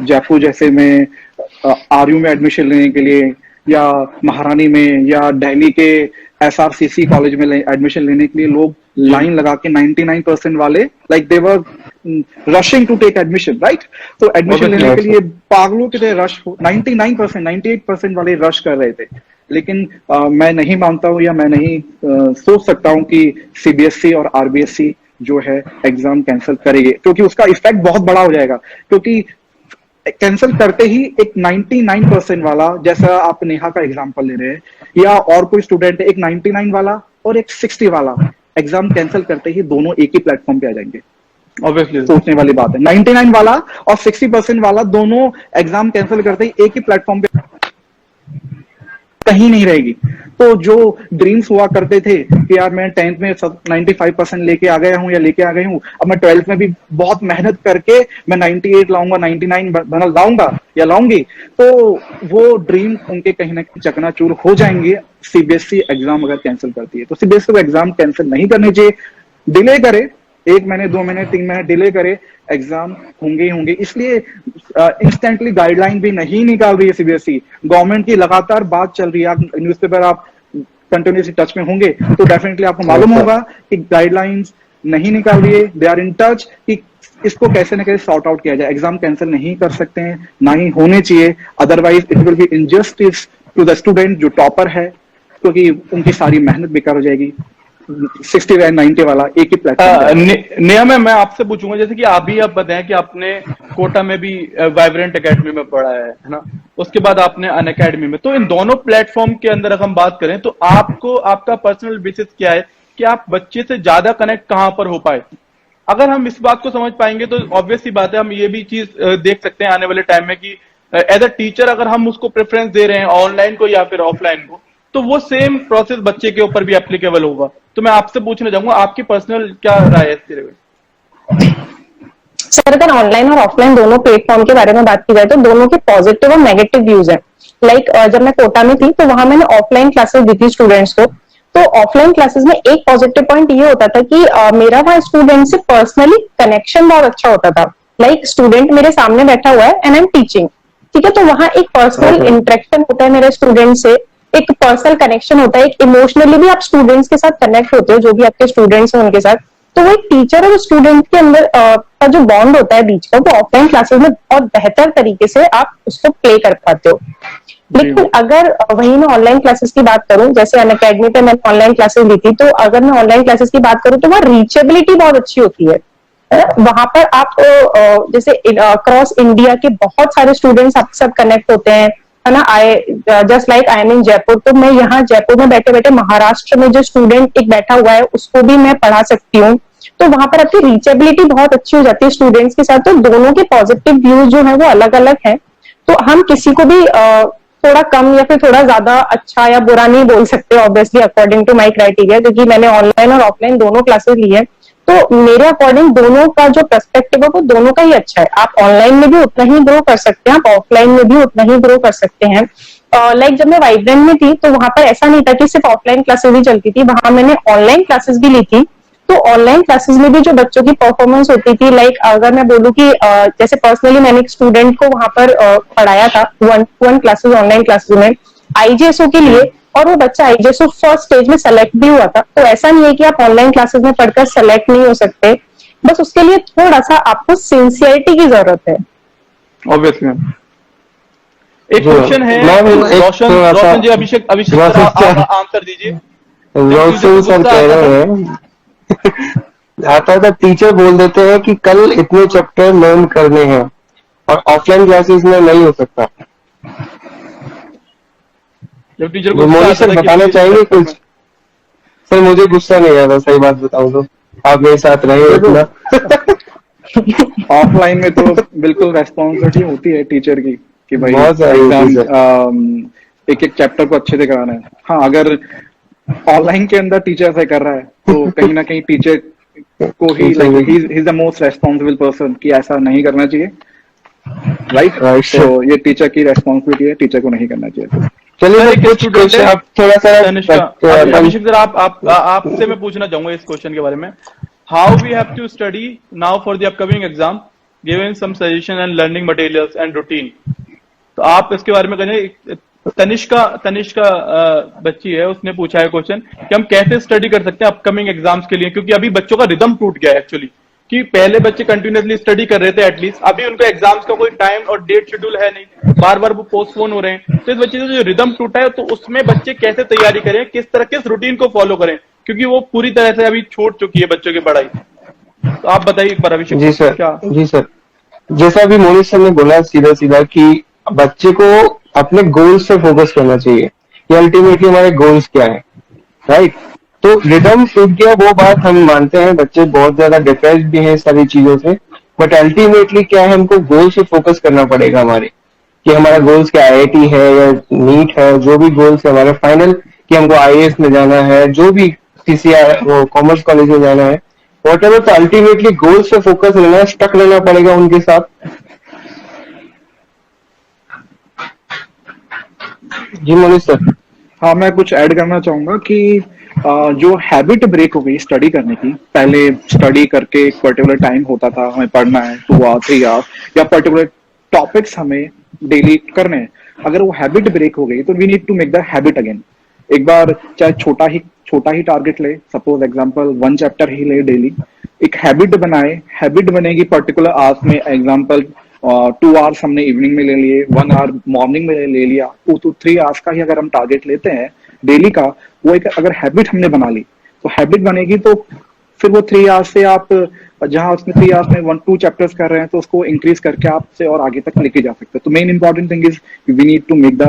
जयपुर जैसे में आरयू में एडमिशन लेने के लिए या महारानी में या दिल्ली के एसआरसीसी कॉलेज में एडमिशन लेने के लिए लोग लाइन लगा के 99% वाले like they were rushing to take admission, right? तो एडमिशन लेने के लिए पागलों की तरह रश 99%, 98% वाले रश कर रहे थे। लेकिन मैं नहीं मानता हूं या मैं नहीं सोच सकता हूं कि सीबीएसई और आरबीएसई जो है एग्जाम कैंसिल करेगी, क्योंकि उसका इफेक्ट बहुत बड़ा हो जाएगा। क्योंकि कैंसिल करते ही एक 99% वाला, जैसा आप नेहा का एग्जांपल ले रहे हैं या और कोई स्टूडेंट है, एक 99 वाला और एक 60 वाला एग्जाम कैंसिल करते ही दोनों एक ही प्लेटफॉर्म पे आ जाएंगे। ऑब्वियसली सोचने वाली बात है, 99 वाला और 60% वाला दोनों एग्जाम कैंसिल करते ही एक ही प्लेटफॉर्म पे कहीं नहीं रहेगी। तो जो ड्रीम्स हुआ करते थे कि यार मैं 10th में 95% लेके आ गया हूं या लेके आ गई हूं, अब मैं 12th में भी बहुत मेहनत करके मैं 98 लाऊंगा, 99 बना लाऊंगा या लाऊंगी, तो वो ड्रीम उनके कहीं ना कहीं चकनाचूर हो जाएंगे सीबीएसई एग्जाम अगर कैंसिल करती है। तो सीबीएसई को एग्जाम कैंसिल नहीं करनी चाहिए, डिले करे, 1 महीने 2 महीने 3 महीने डिले करे, एग्जाम होंगे ही होंगे। इसलिए इंस्टेंटली गाइडलाइन भी नहीं निकाल रही है सीबीएसई, गवर्नमेंट की लगातार बात चल रही है। आप न्यूज़पेपर आप कंटिन्यूसली टच में होंगे तो डेफिनेटली आपको मालूम होगा कि गाइडलाइंस नहीं निकाल रही है, दे आर इन टच कि इसको कैसे न कैसे सॉर्ट आउट किया जाए। एग्जाम कैंसिल नहीं कर सकते हैं, ना ही होने चाहिए, otherwise it will be injustice to the student जो टॉपर है, क्योंकि उनकी सारी मेहनत बेकार हो जाएगी। 60 या 90 वाला एक ही प्लेटफॉर्म। नेहा मैं आपसे पूछूंगा, जैसे कि आप बताएं कि आपने कोटा में भी वाइब्रेंट एकेडमी में पढ़ा है ना, उसके बाद आपने अन अकेडमी में, तो इन दोनों प्लेटफॉर्म के अंदर अगर हम बात करें तो आपको आपका पर्सनल बेसिस क्या है कि आप बच्चे से ज्यादा कनेक्ट कहां पर हो पाए? अगर हम इस बात को समझ पाएंगे तो ऑब्वियस सी बात है, हम ये भी चीज देख सकते हैं आने वाले टाइम में कि एज अ टीचर अगर हम उसको प्रेफरेंस दे रहे हैं ऑनलाइन को या फिर ऑफलाइन को, तो वो सेम प्रोसेस बच्चे के ऊपर भी एप्लीकेबल होगा। तो मैं आपसे पूछना चाहूंगा आपकी पर्सनल क्या राय है इसके लिए? सर, अगर ऑनलाइन और ऑफलाइन दोनों प्लेटफॉर्म के बारे में बात की जाए तो दोनों के पॉजिटिव और नेगेटिव व्यूज हैं। लाइक जब मैं कोटा में थी तो वहां मैंने ऑफलाइन क्लासेस दी थी स्टूडेंट्स को। तो ऑफलाइन क्लासेस में एक पॉजिटिव पॉइंट ये होता था कि मेरा वहां स्टूडेंट से पर्सनली कनेक्शन बहुत अच्छा होता था। लाइक स्टूडेंट मेरे सामने बैठा हुआ है एंड आई एम टीचिंग, ठीक है, तो वहां एक पर्सनल इंटरेक्शन होता है मेरे स्टूडेंट से, एक पर्सनल कनेक्शन होता है, एक इमोशनली भी आप स्टूडेंट्स के साथ कनेक्ट होते हो, जो भी आपके स्टूडेंट्स हैं उनके साथ। तो वो एक टीचर और स्टूडेंट के अंदर का जो बॉन्ड होता है बीच का, वो ऑफलाइन क्लासेस में बहुत बेहतर तरीके से आप उसको प्ले कर पाते हो। लेकिन अगर वही मैं ऑनलाइन क्लासेस की बात करूं, जैसे अन अकेडमी पे मैंने ऑनलाइन क्लासेस ली थी, तो अगर मैं ऑनलाइन क्लासेस की बात करूं तो वहाँ रीचेबिलिटी बहुत अच्छी होती है। वहां पर आप जैसे अक्रॉस इंडिया के बहुत सारे स्टूडेंट्स आपके साथ कनेक्ट होते हैं, है ना। जस्ट लाइक आई एम इन जयपुर, तो मैं यहाँ जयपुर में बैठे बैठे महाराष्ट्र में जो स्टूडेंट एक बैठा हुआ है उसको भी मैं पढ़ा सकती हूँ। तो वहां पर आपकी रीचेबिलिटी बहुत अच्छी हो जाती है स्टूडेंट्स के साथ। तो दोनों के पॉजिटिव व्यूज जो है वो अलग अलग है। तो हम किसी को भी थोड़ा कम या फिर थोड़ा ज्यादा अच्छा या बुरा नहीं बोल सकते, obviously according to my criteria, क्योंकि मैंने ऑनलाइन और ऑफलाइन दोनों क्लासेस ली है। तो मेरे अकॉर्डिंग दोनों का जो पर्सपेक्टिव है वो दोनों का ही अच्छा है। आप ऑनलाइन में भी उतना ही ग्रो कर सकते हैं, आप ऑफलाइन में भी उतना ही ग्रो कर सकते हैं। लाइक जब मैं वाइब्रेंट में थी तो वहां पर ऐसा नहीं था कि सिर्फ ऑफलाइन क्लासेस ही चलती थी, वहां मैंने ऑनलाइन क्लासेस भी ली थी। तो ऑनलाइन क्लासेस में भी जो बच्चों की परफॉर्मेंस होती थी, लाइक अगर मैं बोलूँ कि जैसे पर्सनली मैंने एक स्टूडेंट को वहां पर पढ़ाया था 1-to-1 क्लासेस ऑनलाइन क्लासेस में, आईजीएसओ के लिए, और वो बच्चा आईजीएसओ फर्स्ट स्टेज में सेलेक्ट भी हुआ था। तो ऐसा नहीं है कि आप ऑनलाइन क्लासेस में पढ़कर सेलेक्ट नहीं हो सकते, बस उसके लिए थोड़ा सा आपको सिंसियरिटी की जरूरत है। Obviously ma'am. एक जो क्वेश्चन है मैम, एक रोशन थोड़ा सा- रोशन जी, अभिषेक अभिषेक सर आप आंसर दीजिए। रोशन सर गुस्सा कह आता रहे हैं आता था टीचर बोल देते हैं कि कल इतने चैप्टर लर्न करने हैं और ऑफलाइन क्लासेस में नहीं हो सकता। जब टीचर वो मोनी सर बताना चाहेंगे कुछ? सर मुझे गुस्सा नहीं आ रहा, सही बात बताऊं तो आप मेरे साथ रहे इतना। ऑफलाइन में तो बिल्कुल रेस्पॉन्सिबिलिटी होती है टीचर की कि भाई बहुत सारी होती है, एग्जाम एक एक चैप्टर को अच्छे से कराना है। हाँ, अगर ऑनलाइन के अंदर टीचर ऐसा कर रहा है तो कहीं ना कहीं टीचर को ही like he is the most responsible person कि ऐसा नहीं करना चाहिए, राइट? Right. तो ये टीचर की रेस्पॉन्सिबिलिटी है, टीचर को नहीं करना चाहिए। चलिए सर, सर एक कुछ student क्वेश्चन है, आप थोड़ा सा तनिष्का अभिषेक सर आपसे मैं पूछना चाहूंगा इस क्वेश्चन के बारे में। How we have to study now for the upcoming exam, given some suggestion and learning materials and routine. तो आप इसके बारे में कहें। तनिष्का बच्ची है, उसने पूछा है क्वेश्चन कि हम कैसे स्टडी कर सकते हैं अपकमिंग एग्जाम्स के लिए, क्योंकि अभी बच्चों का रिदम टूट गया है एक्चुअली, कि पहले बच्चे कंटिन्यूअसली स्टडी कर रहे थे एटलीस्ट, अभी उनका एग्जाम्स का कोई टाइम और डेट शेड्यूल है नहीं, बार बार वो पोस्टपोन हो रहे हैं। तो इस बच्चे का जो रिदम टूटा है, तो उसमें बच्चे कैसे तैयारी करें, किस रूटीन को फॉलो करें, क्योंकि वो पूरी तरह से अभी छोड़ चुकी है बच्चों की पढ़ाई। तो आप बताइए एक बार अभिषेक। जी सर, क्या? जी सर, जैसा अभी मोनी सर ने बोला सीधा सीधा कि बच्चे को अपने गोल्स पे फोकस करना चाहिए कि अल्टीमेटली हमारे गोल्स क्या है, राइट? तो रिदम टूट गया, वो बात हम मानते हैं, बच्चे बहुत ज्यादा डिप्रेस्ड भी हैं सारी चीजों से, बट अल्टीमेटली क्या है, हमको गोल्स पे फोकस करना पड़ेगा हमारे, कि हमारा गोल्स क्या आईआईटी है या नीट है, जो भी गोल्स है हमारे फाइनल, कि हमको आईएएस में जाना है, जो भी सीसीआई वो कॉमर्स कॉलेज में जाना है, वॉट एवर, तो अल्टीमेटली गोल्स पे फोकस रहना, स्टक रहना पड़ेगा उनके साथ। जी मनीष सर। हाँ, मैं कुछ ऐड करना चाहूंगा कि जो हैबिट ब्रेक हो गई स्टडी करने की, पहले स्टडी करके एक पर्टिकुलर टाइम होता था, हमें पढ़ना है 2 आवर 3 आवर या पर्टिकुलर टॉपिक्स हमें डेली करने हैं। अगर वो हैबिट ब्रेक हो गई तो we need to make the habit again. एक बार चाहे छोटा ही टारगेट ले, सपोज एग्जांपल 1 चैप्टर ही ले डेली, एक हैबिट बनाए, हैबिट बनेगी पर्टिकुलर आवर्स में। एग्जांपल 2 आवर्स हमने इवनिंग में ले लिए, 1 आवर मॉर्निंग में ले लिया, तो 3 आवर्स का ही अगर हम टारगेट लेते हैं डेली का, वो एक अगर हैबिट हमने बना ली तो हैबिट बनेगी, तो फिर वो 3 आवर्स से आप जहां उसमें 3 आवर्स में 1-2 चैप्टर्स कर रहे हैं तो उसको इंक्रीज करके आपसे और आगे तक लेके जा सकते हैं। तो main important thing is we need to make the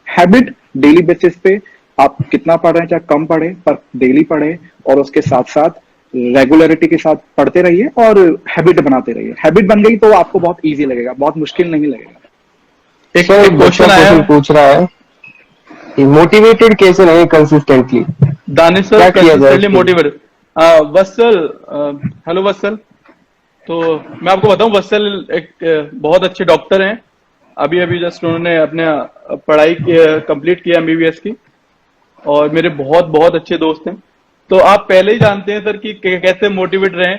habit daily basis पे। आप कितना पढ़ रहे हैं, चाहे कम पढ़े, पर डेली पढ़े, और उसके साथ साथ रेगुलरिटी के साथ पढ़ते रहिए और हैबिट बनाते रहिए। हैबिट बन गई तो आपको बहुत इजी लगेगा, बहुत मुश्किल नहीं लगेगा। एक सर क्वेश्चन आया क्वेश्चन पूछ रहा है कि मोटिवेटेड कैसे रहे कंसिस्टेंटली, दानिश क्या सर, किया जाए कंसिस्टेंटली मोटिवेट। वत्सल, हेलो वत्सल। तो मैं आपको बताऊं, वत्सल एक बहुत अच्छे डॉक्टर हैं। अभी अभी जस्ट उन्होंने अपने पढ़ाई कंप्लीट किया एमबीबीएस की, और मेरे बहुत बहुत अच्छे दोस्त हैं। तो आप पहले ही जानते हैं सर कि कैसे मोटिवेट रहें।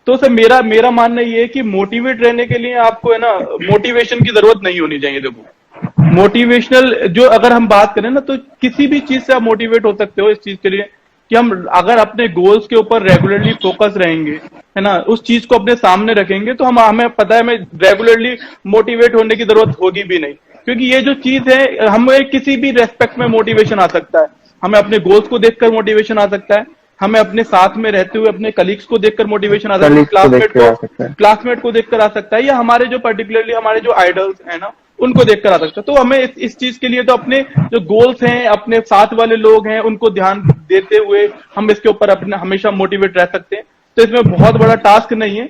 तो सर मेरा मानना ये है कि मोटिवेट रहने के लिए आपको है ना मोटिवेशन की जरूरत नहीं होनी चाहिए। देखो, मोटिवेशनल जो अगर हम बात करें ना, तो किसी भी चीज से आप मोटिवेट हो सकते हो इस चीज के लिए कि हम अगर अपने गोल्स के ऊपर रेगुलरली फोकस रहेंगे, है ना, उस चीज को अपने सामने रखेंगे, तो हमें पता है हमें रेगुलरली मोटिवेट होने की जरूरत होगी भी नहीं। क्योंकि ये जो चीज है, हमें किसी भी रेस्पेक्ट में मोटिवेशन आ सकता है। हमें अपने गोल्स को देखकर मोटिवेशन आ सकता है, हमें अपने साथ में रहते हुए अपने कलीग्स को देखकर मोटिवेशन आ सकता है, क्लासमेट को देखकर आ सकता है, या हमारे जो पर्टिकुलरली हमारे जो आइडल्स हैं ना, उनको देखकर आ सकता है। तो हमें इस चीज के लिए तो अपने जो गोल्स हैं, अपने साथ वाले लोग हैं, उनको ध्यान देते हुए हम इसके ऊपर अपने हमेशा मोटिवेट रह सकते हैं। तो इसमें बहुत बड़ा टास्क नहीं है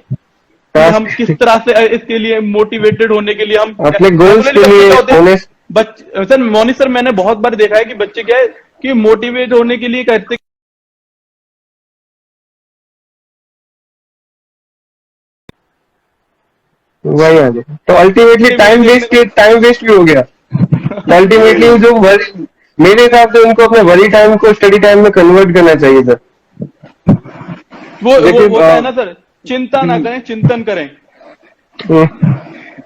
कि हम किस तरह से इसके लिए मोटिवेटेड होने के लिए हम अपने गोल्स के लिए सर मोनी सर, मैंने बहुत बार देखा है कि बच्चे क्या है कि मोटिवेट होने के लिए कहते वही आ गया, तो अल्टीमेटली टाइम वेस्ट भी हो गया। अल्टीमेटली जो मेरे हिसाब से उनको अपने वरी टाइम को स्टडी टाइम में कन्वर्ट करना चाहिए सर। वो होता है ना सर, चिंता ना करें, चिंतन करें।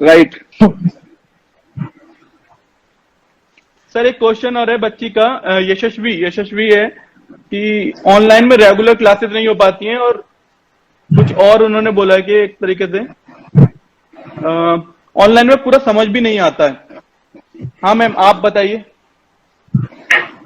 राइट। सर एक क्वेश्चन और है बच्ची का, यशस्वी है कि ऑनलाइन में रेगुलर क्लासेस नहीं हो पाती हैं और कुछ और उन्होंने बोला है कि एक तरीके से ऑनलाइन में पूरा समझ भी नहीं आता है। हाँ मैम आप बताइए।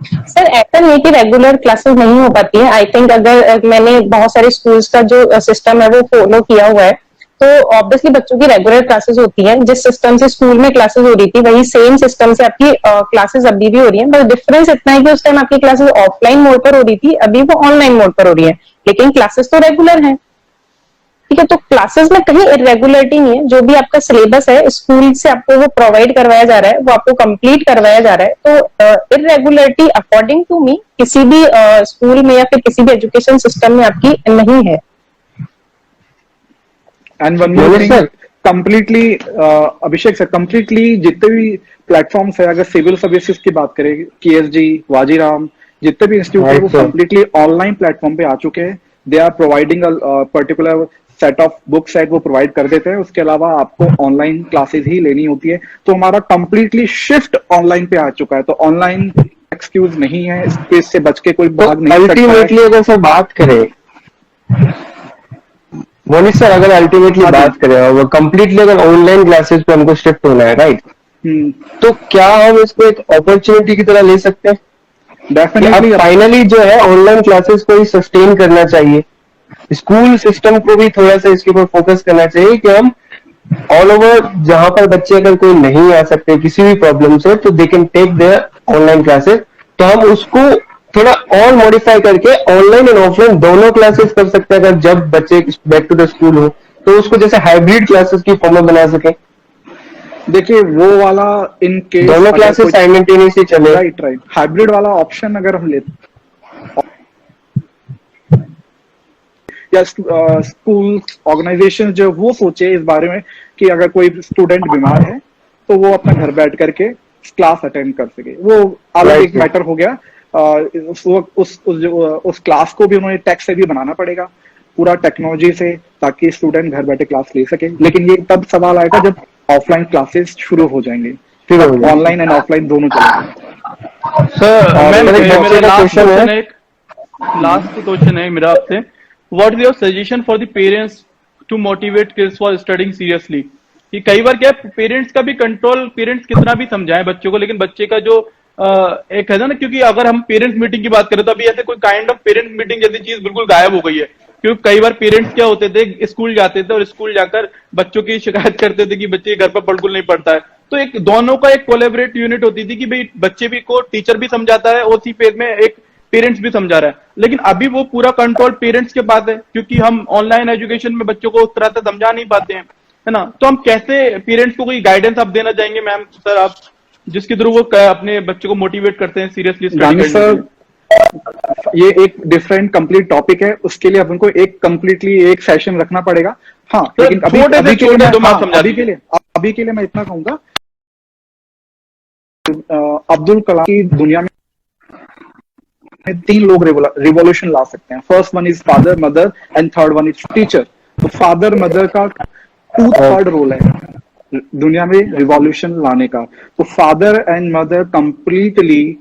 सर ऐसा नहीं है कि रेगुलर क्लासेस नहीं हो पाती है। आई थिंक अगर मैंने बहुत सारे स्कूल्स का जो सिस्टम है वो फॉलो किया हुआ है, तो ऑब्वियसली बच्चों की रेगुलर क्लासेस होती हैं। जिस सिस्टम से स्कूल में क्लासेस हो रही थी वही सेम सिस्टम से आपकी क्लासेस अभी भी हो रही है। बस डिफरेंस इतना है कि उस टाइम आपकी क्लासेस ऑफलाइन मोड पर हो रही थी, अभी वो ऑनलाइन मोड पर हो रही है, लेकिन क्लासेस तो रेगुलर है। ठीक है, तो क्लासेस में कहीं इरेगुलरिटी नहीं है। जो भी आपका सिलेबस है स्कूल से आपको वो प्रोवाइड करवाया जा रहा है, वो आपको कंप्लीट करवाया जा रहा है। तो इरेगुलरिटी अकॉर्डिंग टू मी किसी भी स्कूल में या फिर किसी भी एजुकेशन सिस्टम में आपकी नहीं है। And one more thing, completely Abhishek sir, completely जितने भी प्लेटफॉर्म्स है, अगर सिविल सर्विसेज की बात करें, KSG, वाजीराम, जितने भी इंस्टीट्यूट है वो कंप्लीटली ऑनलाइन प्लेटफॉर्म पे आ चुके हैं। They are providing particular set of book set वो प्रोवाइड कर देते हैं, उसके अलावा आपको ऑनलाइन क्लासेस ही लेनी होती है। तो हमारा कंप्लीटली शिफ्ट ऑनलाइन पे आ चुका है, तो ऑनलाइन एक्सक्यूज नहीं है, इससे बच के कोई भाग नहीं सकता है। अल्टीमेटली अगर सर बात करें मोनिश सर, अगर अल्टीमेटली बात करें और कंप्लीटली अगर ऑनलाइन क्लासेस पे हमको शिफ्ट होना है, राइट, तो क्या हम इसको एक अपॉर्चुनिटी की तरह ले सकते हैं? डेफिनेटली फाइनली जो है ऑनलाइन क्लासेस को ही सस्टेन करना चाहिए। स्कूल सिस्टम को भी थोड़ा सा इसके ऊपर फोकस करना चाहिए कि हम ऑल ओवर जहां पर बच्चे अगर कोई नहीं आ सकते किसी भी प्रॉब्लम से, तो they can take their online classes. तो हम उसको थोड़ा और मॉडिफाई करके ऑनलाइन एंड ऑफलाइन दोनों क्लासेस कर सकते हैं। अगर जब बच्चे बैक टू द स्कूल हो तो उसको जैसे हाइब्रिड क्लासेस की फॉर्म में बना सके। देखिए वो वाला इन केस दोनों क्लासेस साइमल्टेनियसली चले, राइट, हाइब्रिड वाला ऑप्शन अगर हम लेते या स्कूल ऑर्गेनाइजेशन जो वो सोचे इस बारे में कि अगर कोई स्टूडेंट बीमार है तो वो अपना घर बैठ करके क्लास अटेंड कर सके, वो अलग एक मैटर हो गया। उस क्लास को भी उन्होंने टेक से भी बनाना पड़ेगा, पूरा टेक्नोलॉजी से, ताकि स्टूडेंट घर बैठे क्लास ले सके। लेकिन ये तब सवाल आएगा जब ऑफलाइन क्लासेस शुरू हो जाएंगे, फिर ऑनलाइन एंड ऑफलाइन दोनों चलेंगे। सर लास्ट क्वेश्चन है मेरा आपसे, what is your suggestion for the parents to motivate kids for studying seriously? कि कई बार क्या है, पेरेंट्स का भी कंट्रोल, पेरेंट्स कितना भी समझाएं बच्चों को, लेकिन बच्चे का जो एक है ना, क्योंकि अगर हम पेरेंट्स मीटिंग की बात करें तो अभी ऐसे कोई काइंड ऑफ पेरेंट्स मीटिंग जैसी चीज बिल्कुल गायब हो गई है। क्योंकि कई बार पेरेंट्स क्या होते थे, स्कूल जाते थे और स्कूल जाकर बच्चों की शिकायत करते थे कि बच्चे घर पर बिल्कुल नहीं पढ़ता है। तो एक दोनों का एक कोलैबोरेट यूनिट होती थी कि भाई बच्चे भी को टीचर भी समझाता है, उसी पेज में एक पेरेंट्स भी समझा रहा है। लेकिन अभी वो पूरा कंट्रोल पेरेंट्स के पास है, क्योंकि हम ऑनलाइन एजुकेशन में बच्चों को उस तरह से समझा नहीं पाते हैं, है ना। तो हम कैसे पेरेंट्स को कोई गाइडेंस आप देना चाहेंगे मैम सर, आप जिसके थ्रू वो अपने बच्चों को मोटिवेट करते हैं सीरियसली स्टडी करने? ये एक डिफरेंट कंप्लीट टॉपिक है, उसके लिए अपन को एक कंप्लीटली एक सेशन रखना पड़ेगा। हाँ, लेकिन अभी के लिए मैं इतना कहूंगा, अब्दुल कलाम की दुनिया में 3 लोग रिवॉल्यूशन ला सकते हैं। First one is father, mother and third one is teacher. तो फादर मदर का 2/3 रोल है दुनिया में रिवॉल्यूशन लाने का। तो फादर एंड मदर कंप्लीटली,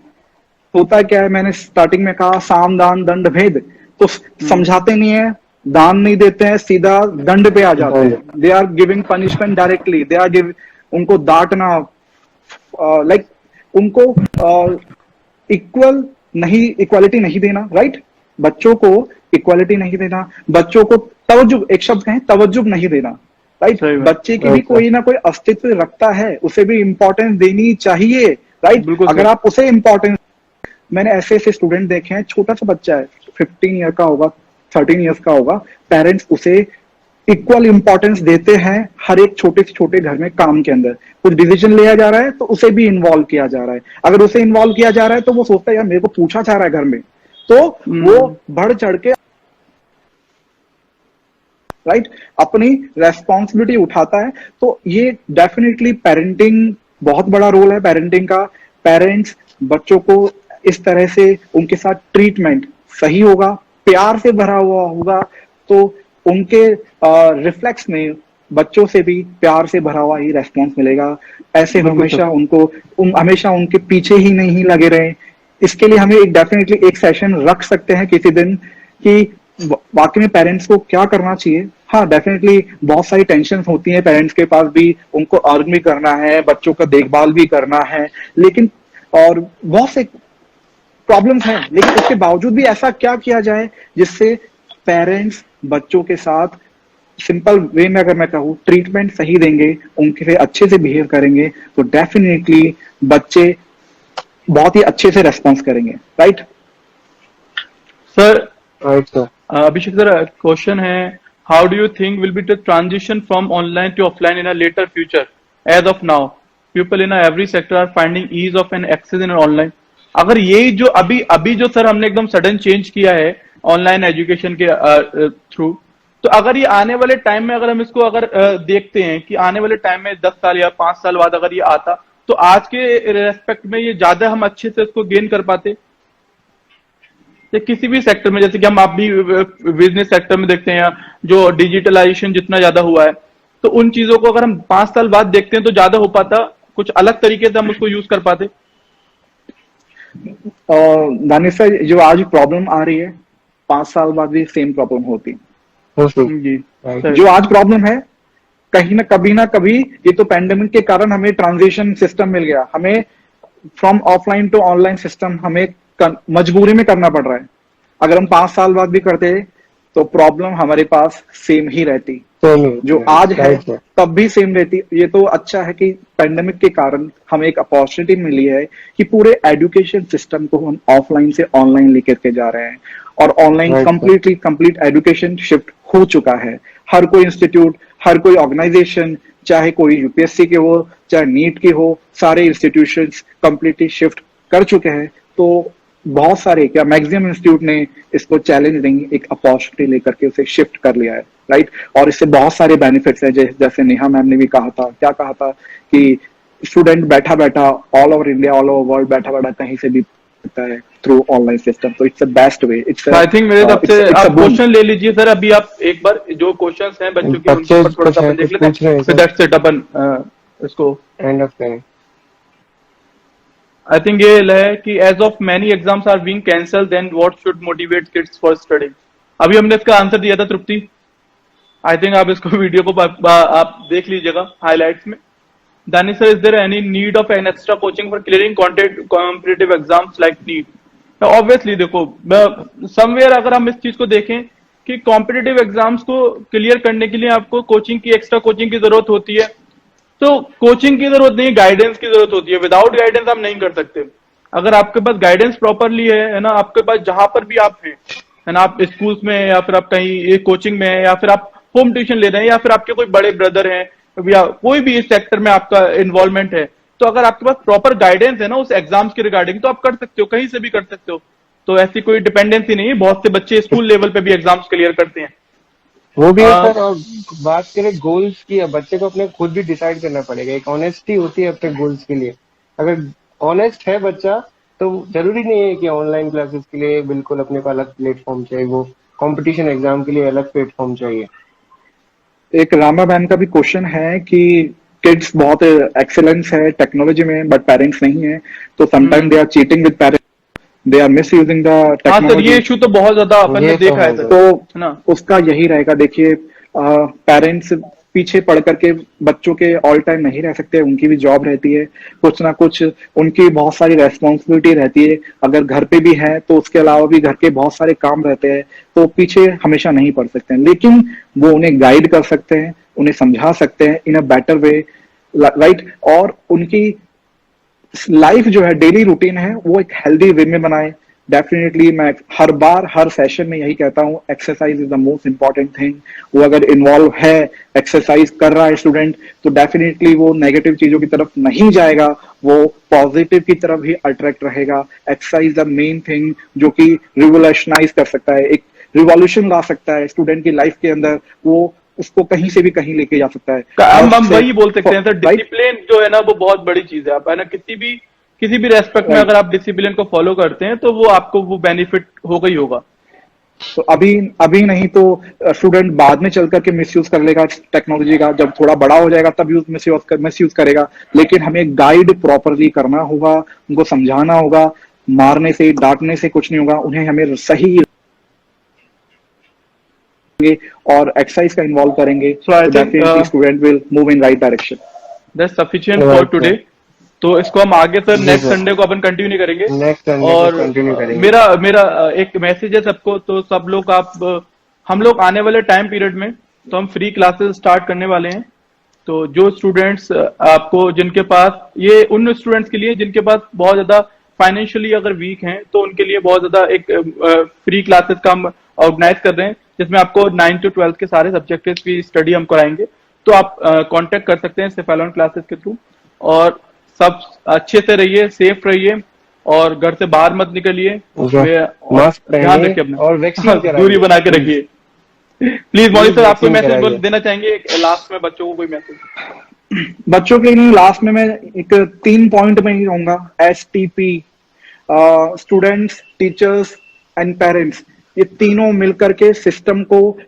होता क्या है, मैंने स्टार्टिंग में कहा साम दान दंड भेद, तो समझाते नहीं है, दान नहीं देते हैं, सीधा दंड पे आ जाते हैं। They are giving punishment directly, they are giving, उनको डांटना, लाइक उनको इक्वालिटी नहीं देना, राइट, बच्चों को इक्वालिटी नहीं देना, बच्चों को तवज्जुह, एक शब्द कहें तवज्जुह नहीं देना, राइट। बच्चे की भी कोई ना कोई अस्तित्व रखता है, उसे भी इंपॉर्टेंस देनी चाहिए, राइट। अगर आप उसे इंपॉर्टेंस, मैंने ऐसे ऐसे स्टूडेंट देखे हैं, छोटा सा बच्चा है, 15 ईयर का होगा, 13 ईयर्स का होगा, पेरेंट्स उसे इक्वल इंपॉर्टेंस देते हैं हर एक छोटे से छोटे घर में काम के अंदर। कुछ डिसीजन लिया जा रहा है तो उसे भी इन्वॉल्व किया जा रहा है। अगर उसे इन्वॉल्व किया जा रहा है तो वो सोचता है यार मेरे को पूछा जा रहा है घर में, तो वो बढ़ चढ़ के, राइट, अपनी रेस्पॉन्सिबिलिटी उठाता है। तो ये डेफिनेटली पेरेंटिंग, बहुत बड़ा रोल है पेरेंटिंग का। पेरेंट्स बच्चों को इस तरह से उनके साथ ट्रीटमेंट सही होगा, प्यार से भरा हुआ होगा, तो उनके रिफ्लेक्स में बच्चों से भी प्यार से भरा हुआ ही रेस्पॉन्स मिलेगा। ऐसे बिल्कुल हमेशा सर। उनको हमेशा उनके पीछे ही नहीं लगे रहे। इसके लिए हमें एक डेफिनेटली एक सेशन रख सकते हैं किसी दिन कि वाकई में पेरेंट्स को क्या करना चाहिए। हाँ, डेफिनेटली बहुत सारी टेंशन होती है पेरेंट्स के पास भी, उनको अर्न भी करना है, बच्चों का देखभाल भी करना है, लेकिन और बहुत से प्रॉब्लम्स हैं, लेकिन उसके बावजूद भी ऐसा क्या किया जाए जिससे पेरेंट्स बच्चों के साथ सिंपल वे में अगर मैं कहूँ ट्रीटमेंट सही देंगे, उनके से अच्छे से बिहेव करेंगे, तो डेफिनेटली बच्चे बहुत ही अच्छे से रेस्पॉन्स करेंगे। Right sir, right sir. Abhishek sir, question है, how do you think will be the transition from online to offline in a later future? As of now people in every sector are finding ease of an access in online. अगर ये जो अभी अभी जो sir हमने एकदम sudden change किया है ऑनलाइन एजुकेशन के थ्रू, तो अगर ये आने वाले टाइम में अगर हम इसको अगर देखते हैं कि आने वाले टाइम में 10 साल या 5 साल बाद अगर ये आता, तो आज के रेस्पेक्ट में ये ज्यादा हम अच्छे से इसको गेन कर पाते या किसी भी सेक्टर में, जैसे कि हम आप भी बिजनेस सेक्टर में देखते हैं जो डिजिटलाइजेशन जितना ज्यादा हुआ है, तो उन चीजों को अगर हम 5 साल बाद देखते हैं तो ज्यादा हो पाता, कुछ अलग तरीके से हम उसको यूज कर पाते। दानिश सर, जो आज प्रॉब्लम आ रही है 5 साल बाद भी सेम प्रॉब्लम होती। जी सर। जो आज प्रॉब्लम है कभी ना कभी ये तो पैंडेमिक के कारण हमें ट्रांजिशन सिस्टम मिल गया, हमें from offline to online system हमें मजबूरी में करना पड़ रहा है। अगर हम 5 साल बाद भी करते तो प्रॉब्लम हमारे पास सेम ही रहती, जो आज है तब भी सेम रहती। ये तो अच्छा है कि पैंडेमिक के कारण हमें एक अपॉर्चुनिटी मिली है कि पूरे एजुकेशन सिस्टम को हम ऑफलाइन से ऑनलाइन लेकर के जा रहे हैं, और ऑनलाइन कंप्लीट एजुकेशन शिफ्ट हो चुका है। हर कोई इंस्टीट्यूट, हर कोई ऑर्गेनाइजेशन, चाहे कोई यूपीएससी के हो चाहे नीट के हो, सारे इंस्टीट्यूशंस कंप्लीटली शिफ्ट कर चुके हैं। तो बहुत सारे क्या मैक्सिमम इंस्टीट्यूट ने इसको चैलेंज नहीं, एक अपॉर्चुनिटी लेकर के उसे शिफ्ट कर लिया है। राइट, और इससे बहुत सारे बेनिफिट्स है, जैसे नेहा मैम ने भी कहा था, क्या कहा था कि स्टूडेंट बैठा बैठा all over India, all over world बैठा बैठा कहीं से भी सकता है थ्रू ऑनलाइन सिस्टम। तो it's the best way. It's I think मेरे तरफ से आप क्वेश्चन ले लीजिए सर, अभी आप एक बार जो क्वेश्चंस हैं बच्चों के उनके ऊपर थोड़ा सा देख लेते हैं, सो दैट्स इट, अपन इसको एंड ऑफ करें। आई थिंक ये है कि as of many exams are being cancel, then what should motivate kids for studying. अभी हमने इसका आंसर दिया था तृप्ति, आई थिंक आप इसको वीडियो को आप देख लीजिएगा हाइलाइट्स में। Danish sir, is there any need of an extra coaching for clearing competitive exams like NEET? Obviously देखो, समवेयर अगर हम इस चीज को देखें कि कॉम्पिटिटिव एग्जाम्स को क्लियर करने के लिए आपको कोचिंग की, एक्स्ट्रा कोचिंग की जरूरत होती है। तो कोचिंग की जरूरत नहीं, गाइडेंस की जरूरत होती है। विदाउट गाइडेंस हम नहीं कर सकते। अगर आपके पास गाइडेंस प्रॉपरली है ना, आपके पास जहां पर भी आप हैं, है ना, आप स्कूल्स में या फिर आप कहीं कोचिंग में है या फिर आप होम ट्यूशन ले रहे हैं या फिर आपके कोई बड़े ब्रदर हैं या कोई भी इस सेक्टर में आपका इन्वॉल्वमेंट है, तो अगर आपके पास प्रॉपर गाइडेंस है ना उस एग्जाम्स के रिगार्डिंग, तो आप कर सकते हो, कहीं से भी कर सकते हो। तो ऐसी कोई डिपेंडेंसी नहीं है, बहुत से बच्चे स्कूल लेवल पे भी एग्जाम्स क्लियर करते हैं। वो भी है सर। और बात करें गोल्स की, बच्चे को अपने खुद भी डिसाइड करना पड़ेगा। एक ऑनेस्टी होती है अपने गोल्स के लिए। अगर ऑनेस्ट है बच्चा तो जरूरी नहीं है कि ऑनलाइन क्लासेस के लिए बिल्कुल अपने को अलग प्लेटफॉर्म चाहिए, वो कंपटीशन एग्जाम के लिए अलग प्लेटफॉर्म चाहिए। एक रामा मैम का भी क्वेश्चन है कि किड्स बहुत एक्सेलेंस है टेक्नोलॉजी में बट पेरेंट्स नहीं है, तो sometime they are cheating with parents, they are misusing the हाँ सर, टेक्नोलॉजी। ये इशू तो बहुत ज्यादा अपन ने देखा है सर, तो ना उसका यही रहेगा। देखिए, पेरेंट्स पीछे पड़ करके बच्चों के ऑल टाइम नहीं रह सकते, उनकी भी जॉब रहती है, कुछ ना कुछ उनकी बहुत सारी रेस्पॉन्सिबिलिटी रहती है। अगर घर पे भी है तो उसके अलावा भी घर के बहुत सारे काम रहते हैं, तो पीछे हमेशा नहीं पड़ सकते हैं, लेकिन वो उन्हें गाइड कर सकते हैं, उन्हें समझा सकते हैं इन अ बेटर वे। राइट, और उनकी लाइफ जो है, डेली रूटीन है, वो एक हेल्दी वे में बनाए। डेफिनेटली मैं हर बार हर सेशन में यही कहता हूँ, exercise is the most important thing. वो अगर इन्वॉल्व है, एक्सरसाइज कर रहा है स्टूडेंट, तो डेफिनेटली वो नेगेटिव चीजों की तरफ नहीं जाएगा, वो पॉजिटिव की तरफ ही अट्रैक्ट रहेगा। एक्सरसाइज द मेन थिंग जो कि रिवोल्यूशनाइज कर सकता है, एक रिवॉल्यूशन ला सकता है स्टूडेंट की लाइफ के अंदर, वो उसको कहीं से भी कहीं लेके जा सकता है। हम वही बोल सकते हैं सर, डिसिप्लिन जो है ना वो बहुत बड़ी चीज है। आप है ना किसी भी रेस्पेक्ट में अगर आप डिसिप्लिन को फॉलो करते हैं तो वो आपको वो बेनिफिट होगा ही होगा। तो अभी नहीं तो स्टूडेंट बाद में चल करके मिसयूज कर लेगा टेक्नोलॉजी का, जब थोड़ा बड़ा हो जाएगा तब मिसयूज करेगा। लेकिन हमें गाइड प्रॉपरली करना होगा, उनको समझाना होगा, मारने से डांटने से कुछ नहीं होगा, उन्हें हमें सही और एक्सरसाइज का इन्वॉल्व करेंगे, So I think, definitely student will move in right direction. That's sufficient for today. तो इसको हम आगे सर नेक्स्ट संडे को अपन कंटिन्यू नहीं करेंगे। नेक्स्ट संडे को और कंटिन्यू करेंगे। मेरा एक मैसेज है सबको, तो सब लोग हम लोग आने वाले टाइम पीरियड में तो हम फ्री क्लासेस स्टार्ट करने वाले हैं। तो जो स्टूडेंट्स आपको जिनके पास, ये उन स्टूडेंट्स के लिए जिनके पास बहुत ज्यादा फाइनेंशियली अगर वीक हैं, तो उनके लिए बहुत ज्यादा एक फ्री क्लासेस का हम ऑर्गेनाइज कर रहे हैं, जिसमें आपको 9 to 12 के सारे सब्जेक्ट्स की स्टडी हम कराएंगे। तो आप कांटेक्ट कर सकते हैं सेफेलॉन क्लासेस के थ्रू। और सब अच्छे से रहिए, सेफ रहिए और घर से बाहर मत निकलिए, मास्क ध्यान रखिए पहनिए अपना और वैक्सीन कराइए। दूरी बना के रखिए। प्लीज मौली सर, आपको वैक्सीन मैसेज कराइए। देना चाहेंगे लास्ट में बच्चों को, कोई मैसेज? बच्चों के लिए लास्ट में मैं एक 3 पॉइंट में ही रहूंगा। STP, students, teachers and parents, ये तीनों मिलकर के सिस्टम को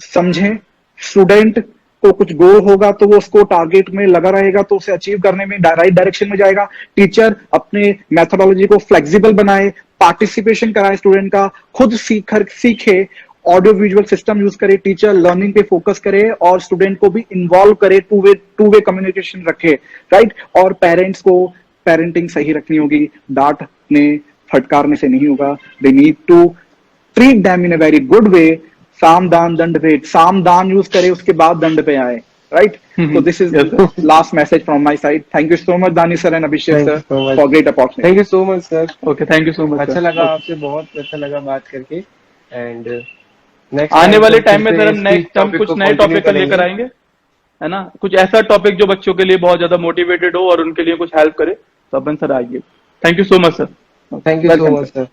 समझें। स्टूडेंट को कुछ गोल होगा तो वो उसको टारगेट में लगा रहेगा, तो उसे अचीव करने में राइट डायरेक्शन में जाएगा। टीचर अपने मेथोडोलॉजी को फ्लेक्सिबल बनाए, पार्टिसिपेशन कराए स्टूडेंट का, खुद सीखे, ऑडियो विजुअल सिस्टम यूज करे, टीचर लर्निंग पे फोकस करे और स्टूडेंट को भी इन्वॉल्व करे, टू वे कम्युनिकेशन रखे, राइट। और पेरेंट्स को पेरेंटिंग सही रखनी होगी, डांटने फटकारने से नहीं होगा। They need to treat them in a very good way. साम दान दंड भेद, साम दान यूज करे उसके बाद दंड पे आए, राइट। तो this is last message from my side. Thank you so much Dani sir and Abhishek sir for great opportunity. Thank you so much sir. Okay, thank you so much. अच्छा लगा आपसे, बहुत अच्छा लगा बात करके। एंड नेक्स्ट आने वाले टाइम में सर हम कुछ नए टॉपिक लेकर आएंगे, है ना। कुछ ऐसा टॉपिक जो बच्चों के लिए बहुत ज्यादा मोटिवेटेड हो और उनके लिए कुछ हेल्प करे, तो अपन सर आइए। Thank you so much sir. Thank you so much sir.